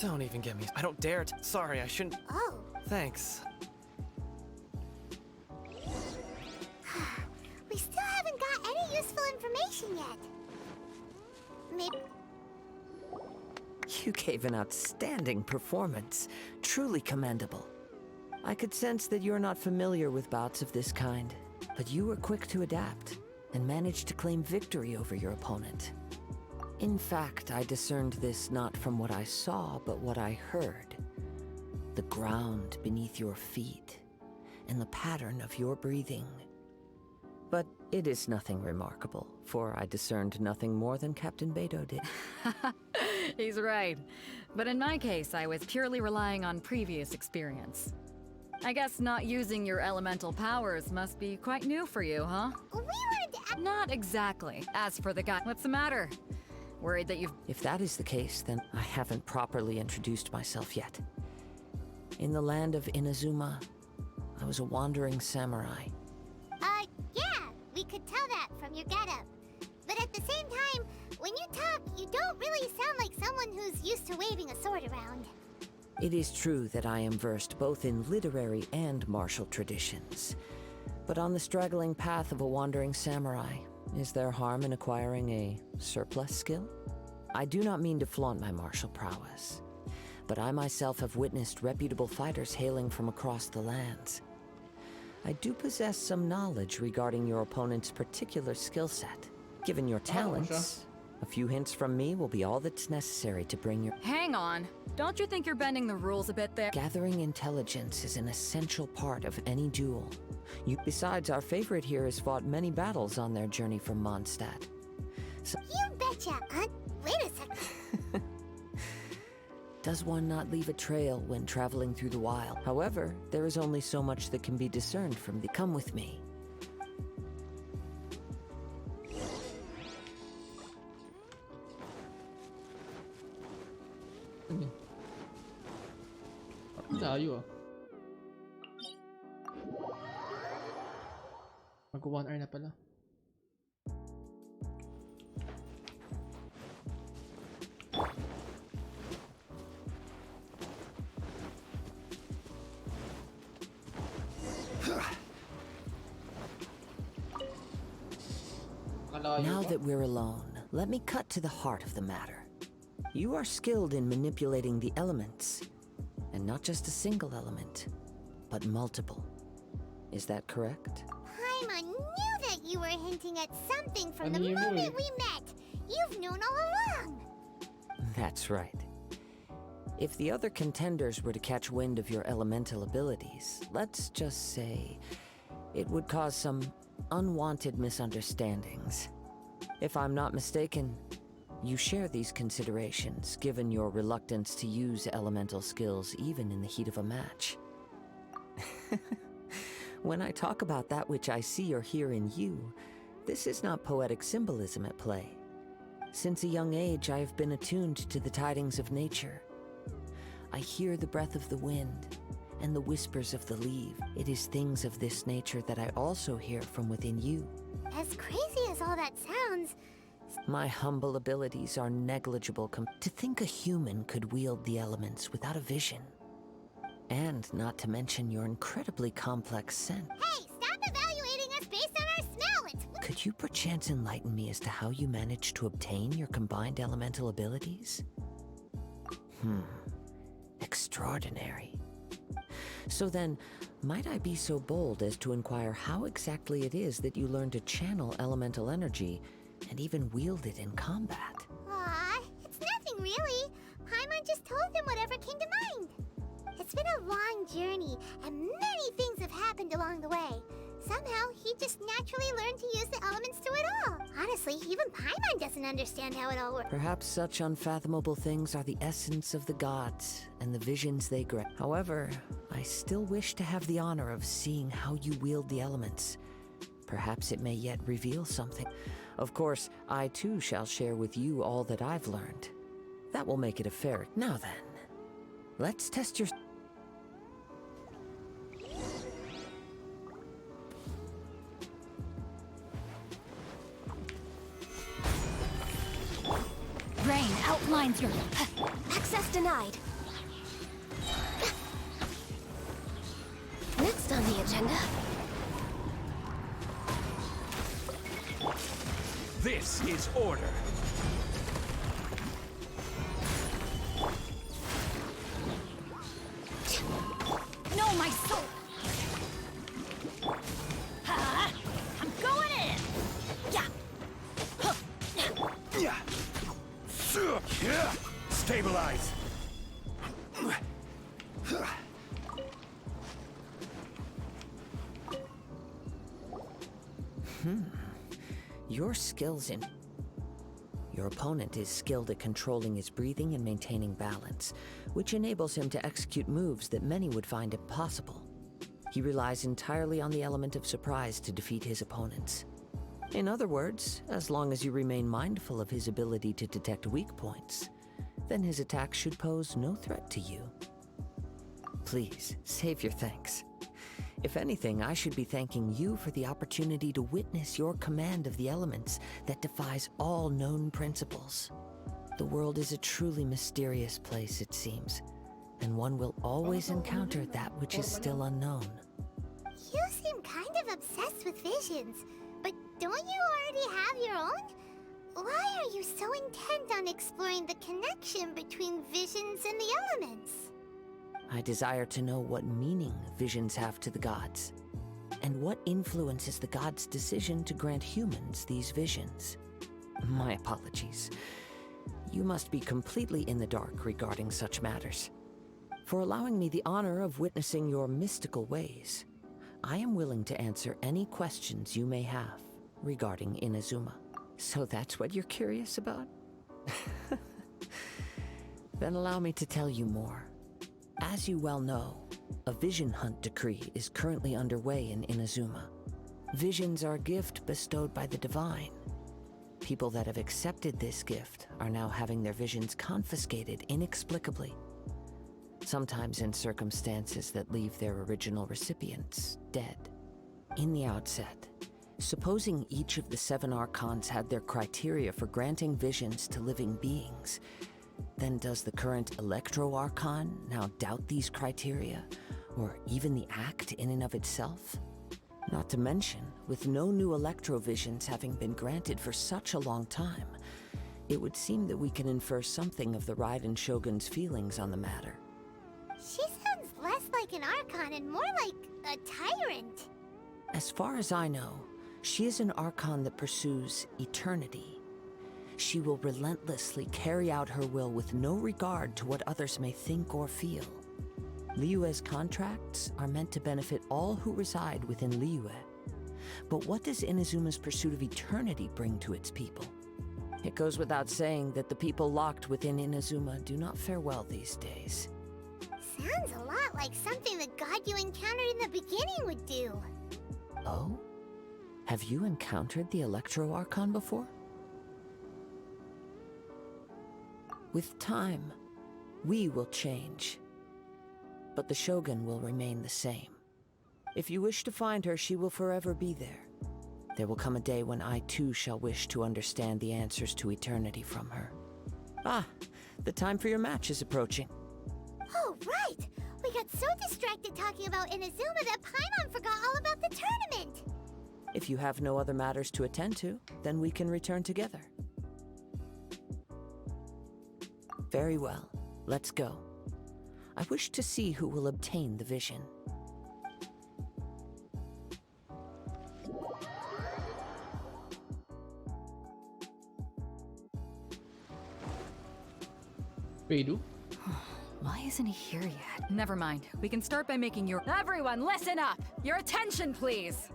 Don't even get me. I don't dare. Sorry, I shouldn't. Oh. Thanks. We still haven't got any useful information yet. Maybe. You gave an outstanding performance. Truly commendable. I could sense that you're not familiar with bouts of this kind, but you were quick to adapt and managed to claim victory over your opponent. In fact, I discerned this not from what I saw, but what I heard. The ground beneath your feet, and the pattern of your breathing. But it is nothing remarkable, for I discerned nothing more than Captain Beidou did. He's right. But in my case, I was purely relying on previous experience. I guess not using your elemental powers must be quite new for you, huh? We wanted to... Not exactly. As for the guy, what's the matter? Worried that you've... If that is the case, then I haven't properly introduced myself yet. In the land of Inazuma, I was a wandering samurai. Yeah, we could tell that from your getup. But at the same time, when you talk, you don't really sound like someone who's used to waving a sword around. It is true that I am versed both in literary and martial traditions. But on the straggling path of a wandering samurai, is there harm in acquiring a surplus skill? I do not mean to flaunt my martial prowess, but I myself have witnessed reputable fighters hailing from across the lands. I do possess some knowledge regarding your opponent's particular skill set. Given your talents, a few hints from me will be all that's necessary to bring your... Hang on. Don't you think you're bending the rules a bit there? Gathering intelligence is an essential part of any duel. Besides, our favorite here has fought many battles on their journey from Mondstadt. So... You betcha! Wait a second. Does one not leave a trail when traveling through the wild? However, there is only so much that can be discerned from the... Come with me. Layo ah. Mag-1 hour na pala. Now that we're alone, let me cut to the heart of the matter. You are skilled in manipulating the elements, and not just a single element, but multiple. Is that correct? Paimon knew that you were hinting at something from the moment we met. You've known all along. That's right. If the other contenders were to catch wind of your elemental abilities, let's just say it would cause some unwanted misunderstandings. If I'm not mistaken, you share these considerations, given your reluctance to use elemental skills even in the heat of a match. When I talk about that which I see or hear in you, this is not poetic symbolism at play. Since a young age, I have been attuned to the tidings of nature. I hear the breath of the wind and the whispers of the leaf. It is things of this nature that I also hear from within you. As crazy as all that sounds... My humble abilities are negligible to think a human could wield the elements without a vision. And not to mention your incredibly complex sense. Hey, stop evaluating us based on our smell! Could you perchance enlighten me as to how you managed to obtain your combined elemental abilities? Extraordinary. So then, might I be so bold as to inquire how exactly it is that you learned to channel elemental energy and even wield it in combat? Aw, it's nothing really. Paimon just told him whatever came to mind. It's been a long journey, and many things have happened along the way. Somehow, he just naturally learned to use the elements through it all. Honestly, even Paimon doesn't understand how it all works. Perhaps such unfathomable things are the essence of the gods and the visions they grant. However, I still wish to have the honor of seeing how you wield the elements. Perhaps it may yet reveal something. Of course, I too shall share with you all that I've learned. That will make it a fair... Now then, let's test your... Rain outlines your... Access denied. Next on the agenda... This is order. No, my soul! Ha! I'm going in! Yeah! Huh. Yeah. Stabilize. Your skills in... Your opponent is skilled at controlling his breathing and maintaining balance, which enables him to execute moves that many would find impossible. He relies entirely on the element of surprise to defeat his opponents. In other words, as long as you remain mindful of his ability to detect weak points, then his attack should pose no threat to you. Please, save your thanks. If anything, I should be thanking you for the opportunity to witness your command of the elements that defies all known principles. The world is a truly mysterious place, it seems, and one will always encounter that which is still unknown. You seem kind of obsessed with visions, but don't you already have your own? Why are you so intent on exploring the connection between visions and the elements? I desire to know what meaning visions have to the gods, and what influences the gods' decision to grant humans these visions. My apologies. You must be completely in the dark regarding such matters. For allowing me the honor of witnessing your mystical ways, I am willing to answer any questions you may have regarding Inazuma. So that's what you're curious about? Then allow me to tell you more. As you well know, a vision hunt decree is currently underway in Inazuma. Visions are a gift bestowed by the divine. People that have accepted this gift are now having their visions confiscated inexplicably, sometimes in circumstances that leave their original recipients dead. In the outset, supposing each of the 7 archons had their criteria for granting visions to living beings, then does the current Electro Archon now doubt these criteria, or even the act in and of itself? Not to mention, with no new Electro visions having been granted for such a long time, it would seem that we can infer something of the Raiden Shogun's feelings on the matter. She sounds less like an Archon and more like a tyrant. As far as I know, she is an Archon that pursues eternity. She will relentlessly carry out her will with no regard to what others may think or feel. Liyue's contracts are meant to benefit all who reside within Liyue. But what does Inazuma's pursuit of eternity bring to its people? It goes without saying that the people locked within Inazuma do not fare well these days. Sounds a lot like something the god you encountered in the beginning would do. Oh? Have you encountered the Electro Archon before? With time, we will change, but the Shogun will remain the same. If you wish to find her, she will forever be there. There will come a day when I too shall wish to understand the answers to eternity from her. Ah, the time for your match is approaching. Oh, right! We got so distracted talking about Inazuma that Paimon forgot all about the tournament! If you have no other matters to attend to, then we can return together. Very well, let's go. I wish to see who will obtain the vision. Beidou? Why isn't he here yet? Never mind. We can start by making your... Everyone, listen up! Your attention, please!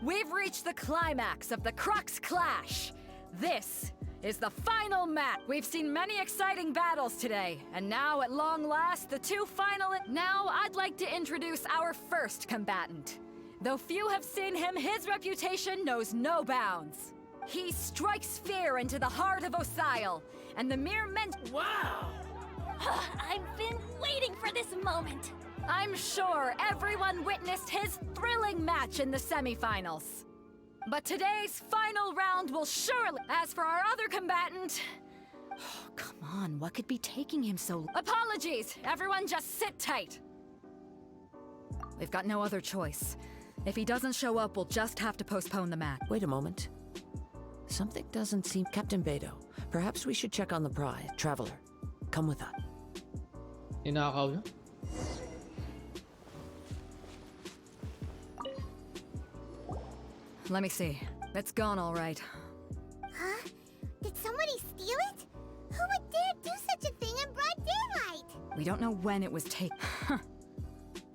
We've reached the climax of the Crux Clash. This is the final match. We've seen many exciting battles today, and now, at long last, the 2 final... Now, I'd like to introduce our first combatant. Though few have seen him, his reputation knows no bounds. He strikes fear into the heart of Osial, and the mere Wow! I've been waiting for this moment. I'm sure everyone witnessed his thrilling match in the semifinals. But today's final round will surely... As for our other combatant... Oh, come on, what could be taking him so... Apologies! Everyone just sit tight! We've got no other choice. If he doesn't show up, we'll just have to postpone the match. Wait a moment. Something doesn't seem... Captain Beidou, perhaps we should check on the prize. Traveler, come with us. Inakaw niya? Let me see. It's gone all right. Huh? Did somebody steal it? Who would We don't know when it was taken.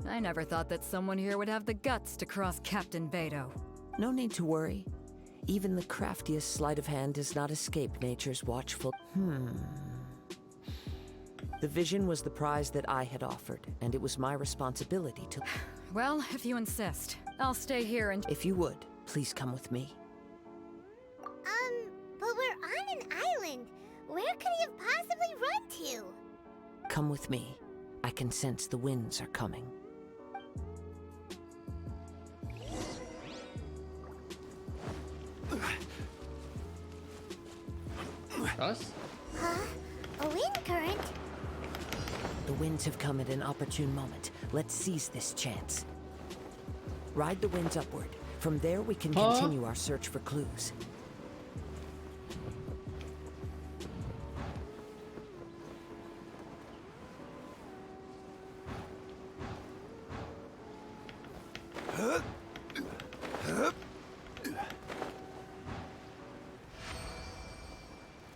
I never thought that someone here would have the guts to cross Captain Beidou. No need to worry. Even the craftiest sleight of hand does not escape nature's watchful. The vision was the prize that I had offered, and it was my responsibility to... Well, if you insist, I'll stay here and... If you would, please come with me. But we're on an island. Where could he have possibly run to? Come with me. I can sense the winds are coming. Us? Huh? A wind current? The winds have come at an opportune moment. Let's seize this chance. Ride the winds upward. From there, we can continue our search for clues.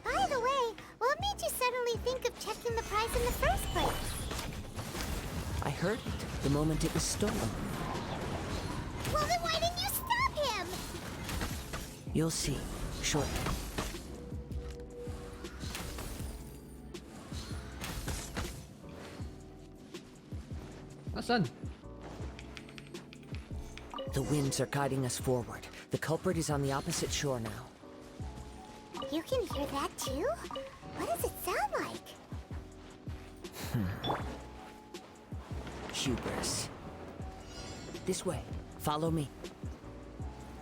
By the way, what made you suddenly think of checking the prize in the first place? I heard it the moment it was stolen. Well, then why didn't you stop him? You'll see shortly. Asan? The winds are guiding us forward. The culprit is on the opposite shore now. You can hear that too? What does it sound like? Hubris. This way. Follow me.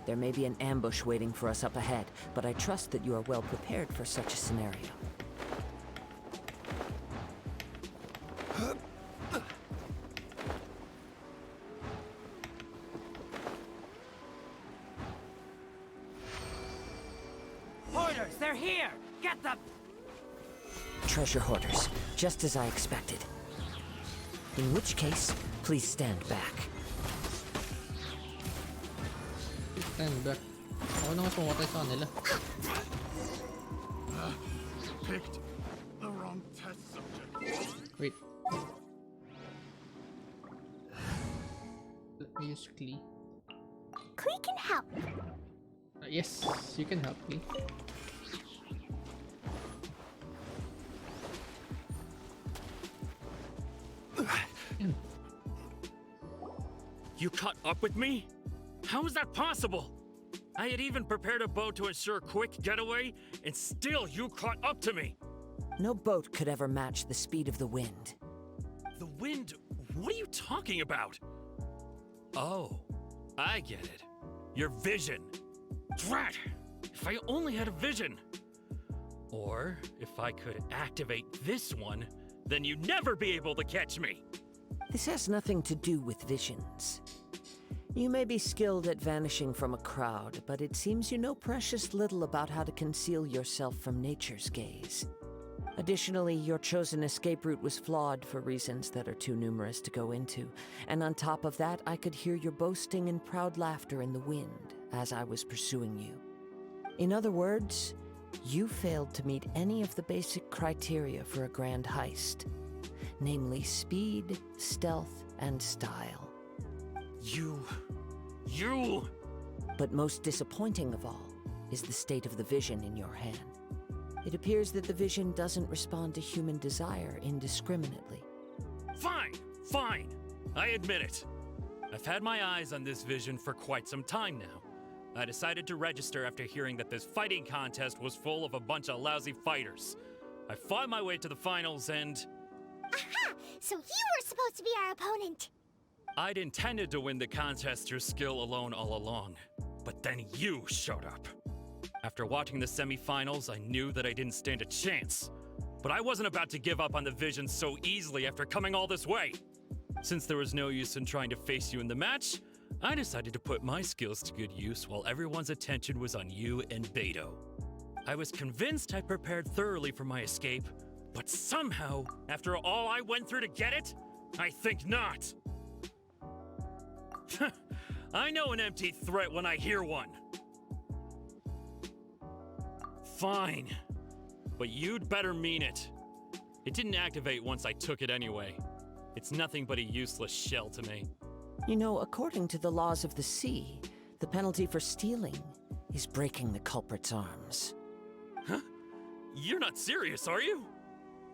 There may be an ambush waiting for us up ahead, but I trust that you are well prepared for such a scenario. Hoarders, they're here! Get them! Treasure hoarders, just as I expected. In which case, please stand back. Stand back. Ako na nga pumatay sa kanila. Picked the wrong test subject. Wait. Let me use Klee. Klee can help. Yes, you can help me. You caught up with me? How is that possible? I had even prepared a boat to ensure a quick getaway, and still you caught up to me. No boat could ever match the speed of the wind. The wind? What are you talking about? Oh, I get it. Your vision. Drat! If I only had a vision. Or if I could activate this one, then you'd never be able to catch me. This has nothing to do with visions. You may be skilled at vanishing from a crowd, but it seems you know precious little about how to conceal yourself from nature's gaze. Additionally, your chosen escape route was flawed for reasons that are too numerous to go into. And on top of that, I could hear your boasting and proud laughter in the wind as I was pursuing you. In other words, you failed to meet any of the basic criteria for a grand heist. Namely speed, stealth, and style. You... But most disappointing of all is the state of the vision in your hand. It appears that the vision doesn't respond to human desire indiscriminately. Fine. I admit it. I've had my eyes on this vision for quite some time now. I decided to register after hearing that this fighting contest was full of a bunch of lousy fighters. I fought my way to the finals and... Aha! So you were supposed to be our opponent! I'd intended to win the contest through skill alone all along, but then you showed up. After watching the semi-finals, I knew that I didn't stand a chance. But I wasn't about to give up on the vision so easily after coming all this way. Since there was no use in trying to face you in the match, I decided to put my skills to good use while everyone's attention was on you and Beidou. I was convinced I prepared thoroughly for my escape, but somehow, after all I went through to get it, I think not. I know an empty threat when I hear one. Fine, but you'd better mean it. It didn't activate once I took it anyway. It's nothing but a useless shell to me. You know, according to the laws of the sea, the penalty for stealing is breaking the culprit's arms. Huh? You're not serious, are you?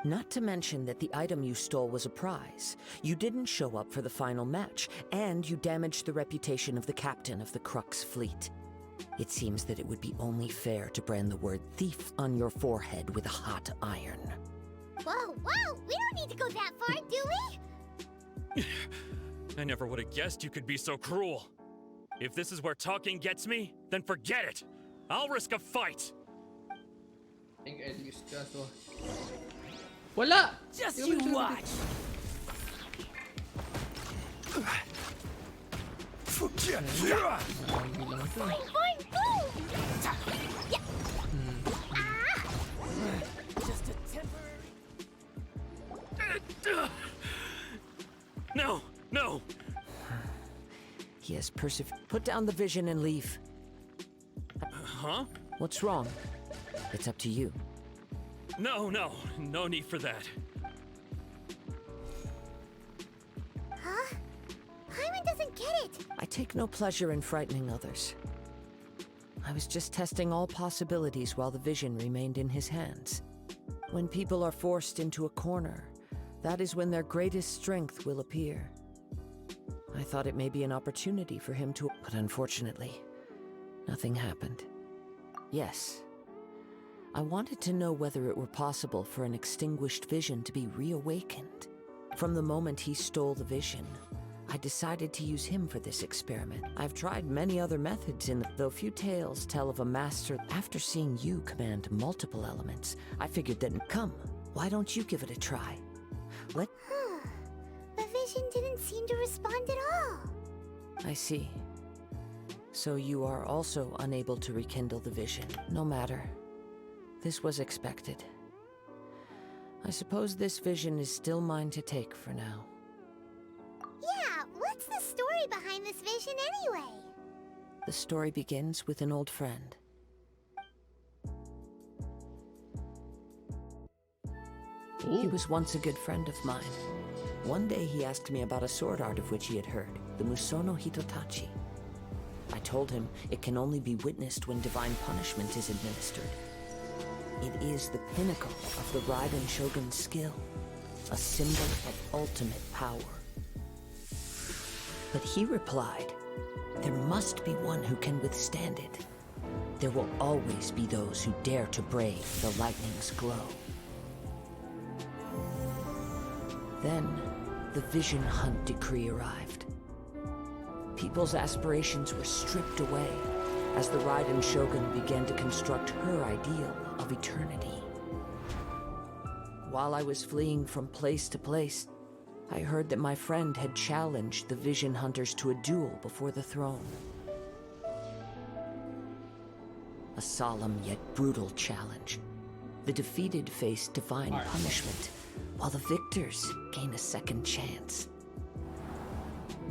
Not to mention that the item you stole was a prize. You didn't show up for the final match, and you damaged the reputation of the captain of the Crux fleet. It seems that it would be only fair to brand the word thief on your forehead with a hot iron. Whoa, whoa! We don't need to go that far, do we? I never would have guessed you could be so cruel. If this is where talking gets me, then forget it. I'll risk a fight. Wala! Just you watch. Boing, boing, boom! Yeah. Just a temporary. No, no. He has persevered. Put down the vision and leave. Huh? What's wrong? It's up to you. No need for that. Huh? Paimon doesn't get it. I take no pleasure in frightening others. I was just testing all possibilities while the vision remained in his hands. When people are forced into a corner, that is when their greatest strength will appear. I thought it may be an opportunity for him to, but unfortunately, nothing happened. Yes, I wanted to know whether it were possible for an extinguished vision to be reawakened. From the moment he stole the vision, I decided to use him for this experiment. I've tried many other methods though few tales tell of a master. After seeing you command multiple elements, I figured that, come, why don't you give it a try? The vision didn't seem to respond at all. I see. So you are also unable to rekindle the vision. No matter. This was expected. I suppose this vision is still mine to take for now. Yeah, what's the story behind this vision anyway? The story begins with an old friend. He was once a good friend of mine. One day he asked me about a sword art of which he had heard, the Musono Hitotachi. I told him it can only be witnessed when divine punishment is administered. It is the pinnacle of the Raiden Shogun's skill, a symbol of ultimate power. But he replied, there must be one who can withstand it. There will always be those who dare to brave the lightning's glow. Then, the Vision Hunt decree arrived. People's aspirations were stripped away as the Raiden Shogun began to construct her ideal of eternity. While I was fleeing from place to place, I heard that my friend had challenged the Vision Hunters to a duel before the throne. A solemn yet brutal challenge. The defeated face divine punishment, while the victors gain a second chance.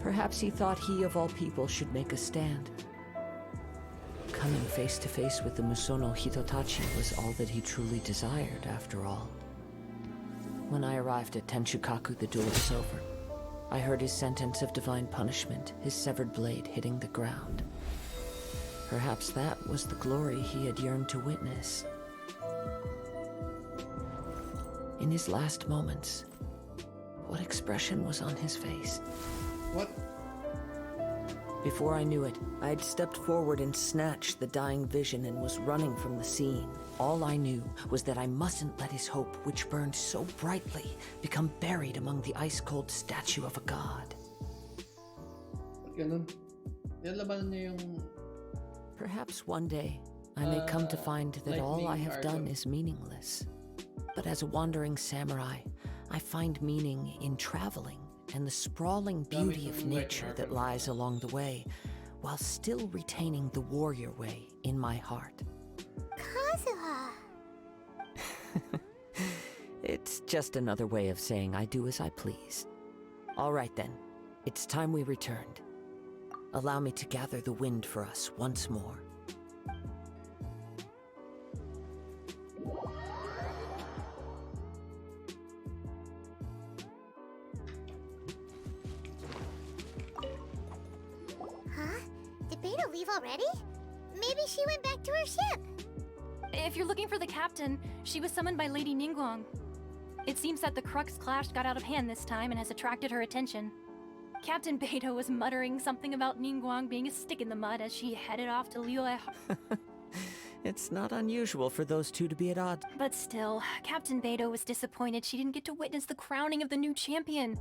Perhaps he thought he of all people should make a stand. Coming face to face with the Musono Hitotachi was all that he truly desired, after all. When I arrived at Tenshukaku, the duel was over. I heard his sentence of divine punishment, his severed blade hitting the ground. Perhaps that was the glory he had yearned to witness. In his last moments, what expression was on his face? What? Before I knew it, I had stepped forward and snatched the dying vision and was running from the scene. All I knew was that I mustn't let his hope, which burned so brightly, become buried among the ice-cold statue of a god. Ganun. Nilalabanan niya yung... Perhaps one day, I may come to find that all I have done is meaningless. But as a wandering samurai, I find meaning in traveling and the sprawling beauty of nature that lies along the way, while still retaining the warrior way in my heart. Kazuha! It's just another way of saying I do as I please. All right then, it's time we returned. Allow me to gather the wind for us once more. leave already? Maybe she went back to her ship. If you're looking for the captain, she was summoned by Lady Ningguang. It seems that the Crux clash got out of hand this time and has attracted her attention. Captain Beidou was muttering something about Ningguang being a stick in the mud as she headed off to Liyue. It's not unusual for those two to be at odds. But still, Captain Beidou was disappointed she didn't get to witness the crowning of the new champion.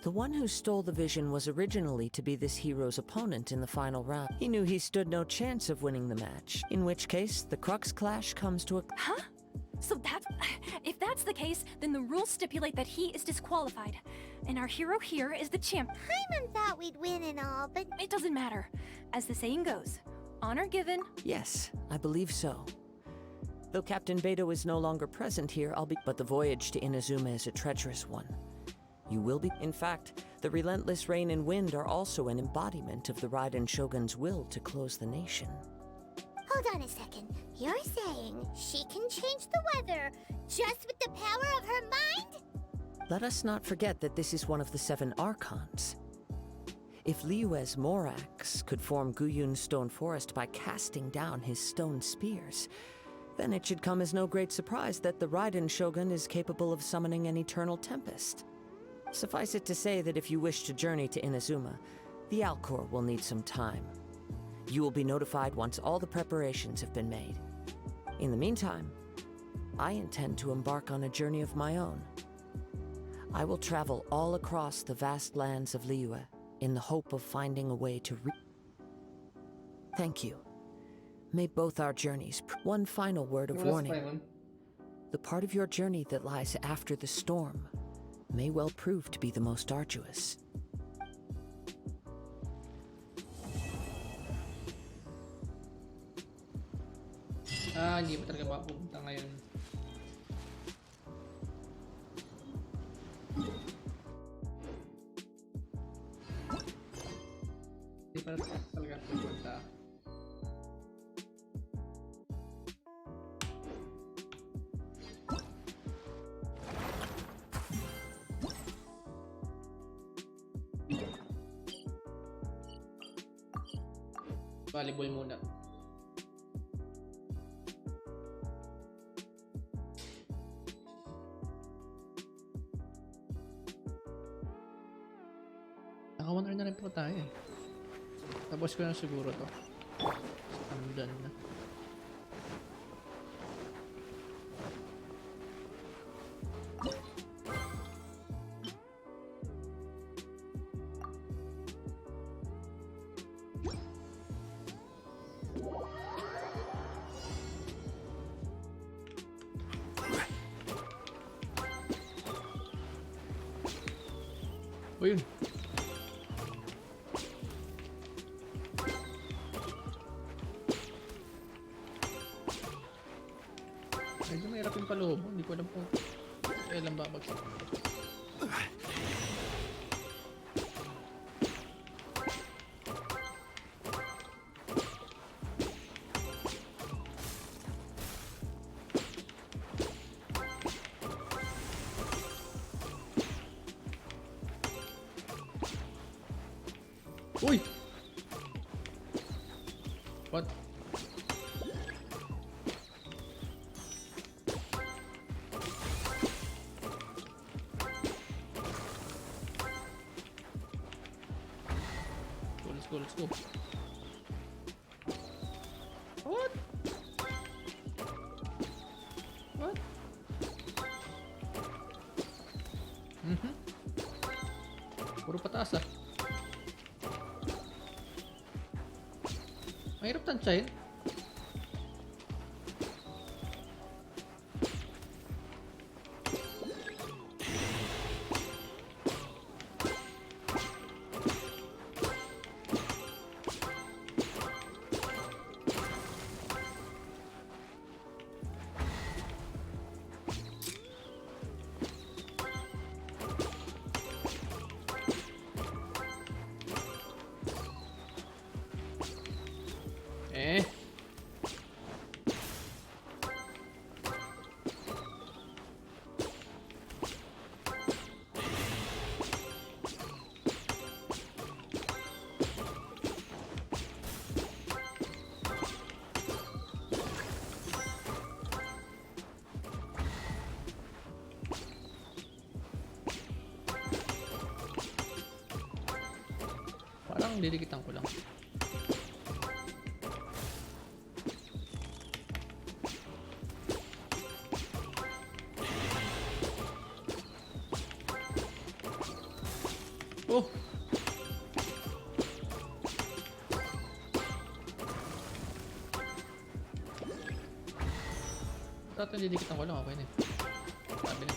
The one who stole the vision was originally to be this hero's opponent in the final round. He knew he stood no chance of winning the match, in which case the Crux clash comes to a... Huh? So if that's the case, then the rules stipulate that he is disqualified. And our hero here is the champ. Paimon thought we'd win and all, but it doesn't matter. As the saying goes, honor given. Yes, I believe so. Though Captain Beidou is no longer present here, but the voyage to Inazuma is a treacherous one. You will be... In fact, the relentless rain and wind are also an embodiment of the Raiden Shogun's will to close the nation. hold on a second. You're saying she can change the weather just with the power of her mind? Let us not forget that this is one of the 7 Archons. If Liyue's Morax could form Guyun's stone forest by casting down his stone spears, then it should come as no great surprise that the Raiden Shogun is capable of summoning an eternal tempest. Suffice it to say that if you wish to journey to Inazuma, the Alcor will need some time. You will be notified once all the preparations have been made. In the meantime, I intend to embark on a journey of my own. I will travel all across the vast lands of Liyue in the hope of finding a way to Thank you. May both our journeys... One final word of warning. The part of your journey that lies after the storm may well prove to be the most arduous. Hindi pa talaga mapupunta ngayon. Hindi pa talaga pupunta. Volleyball muna. Naka-1 hour na rin po tayo eh. Tapos ko na siguro to. I'm done na. O yun. Medyo mahirap yung palubo. Hindi ko alam kung kailan babagsak. Uy! What? Let's go. What? What? Puro pataas ah. Mahirap tansyahin. Eh? lang, didikitan ko lang. Oh! Dapat didikitan ko lang, okay na. Sabi na.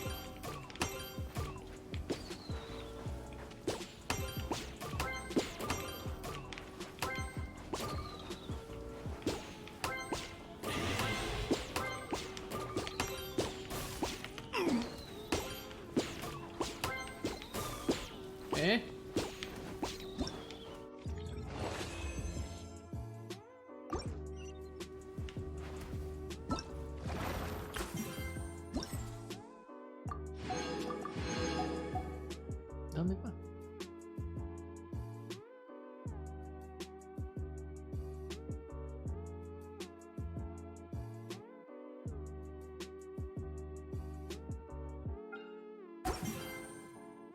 Eh? Dami pa.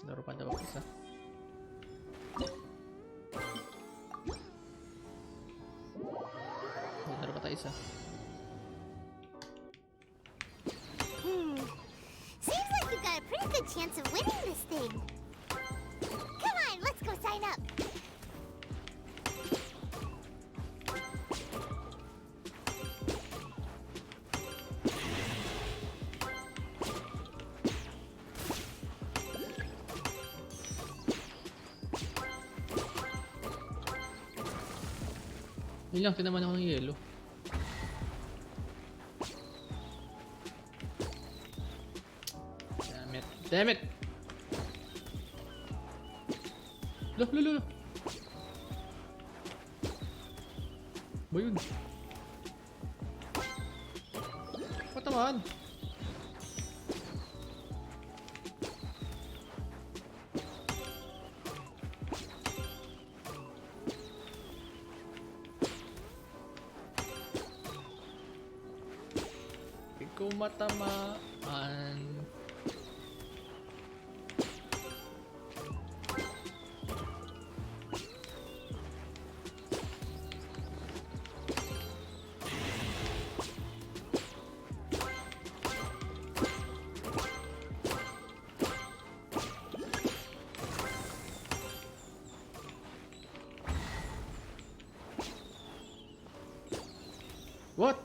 Laro pa daw isa. Laro pa tayo isa. Seems like you've got a pretty good chance of winning this thing. Come on, let's go sign up. Yun lang, tinaman ako ng yelo. Damn it. Damn it! Lo. Ba yun? Ba't naman? Ikaw matamaan. What? What?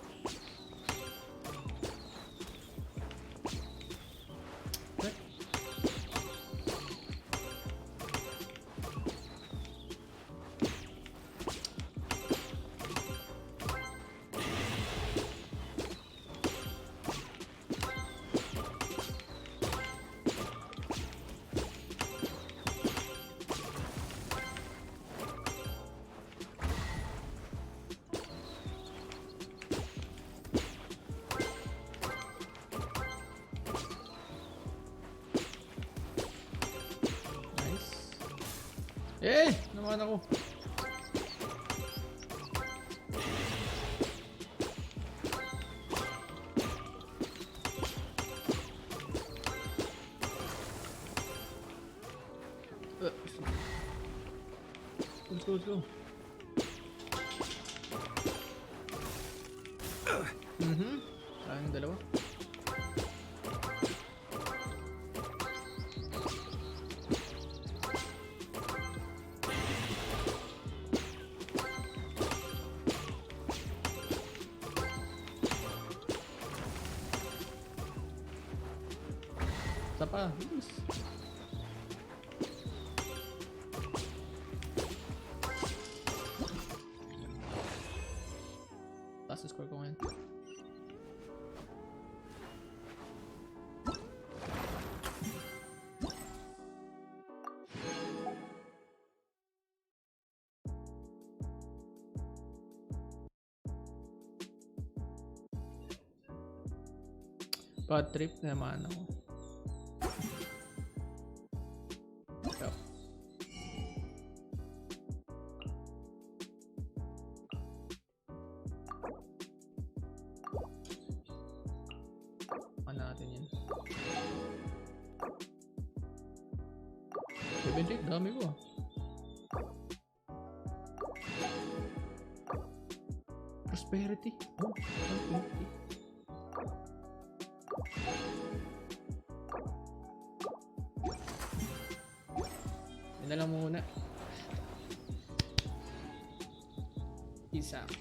Eh! Naman ako. Let's go. Sayang dalawa. Isa pa. Yes. Taas yung score ko ngayon. Bad trip naman ako. Go. Ano natin yan? 70, dami ko. Prosperity. Oh, 180. Yun na lang muna. Peace out.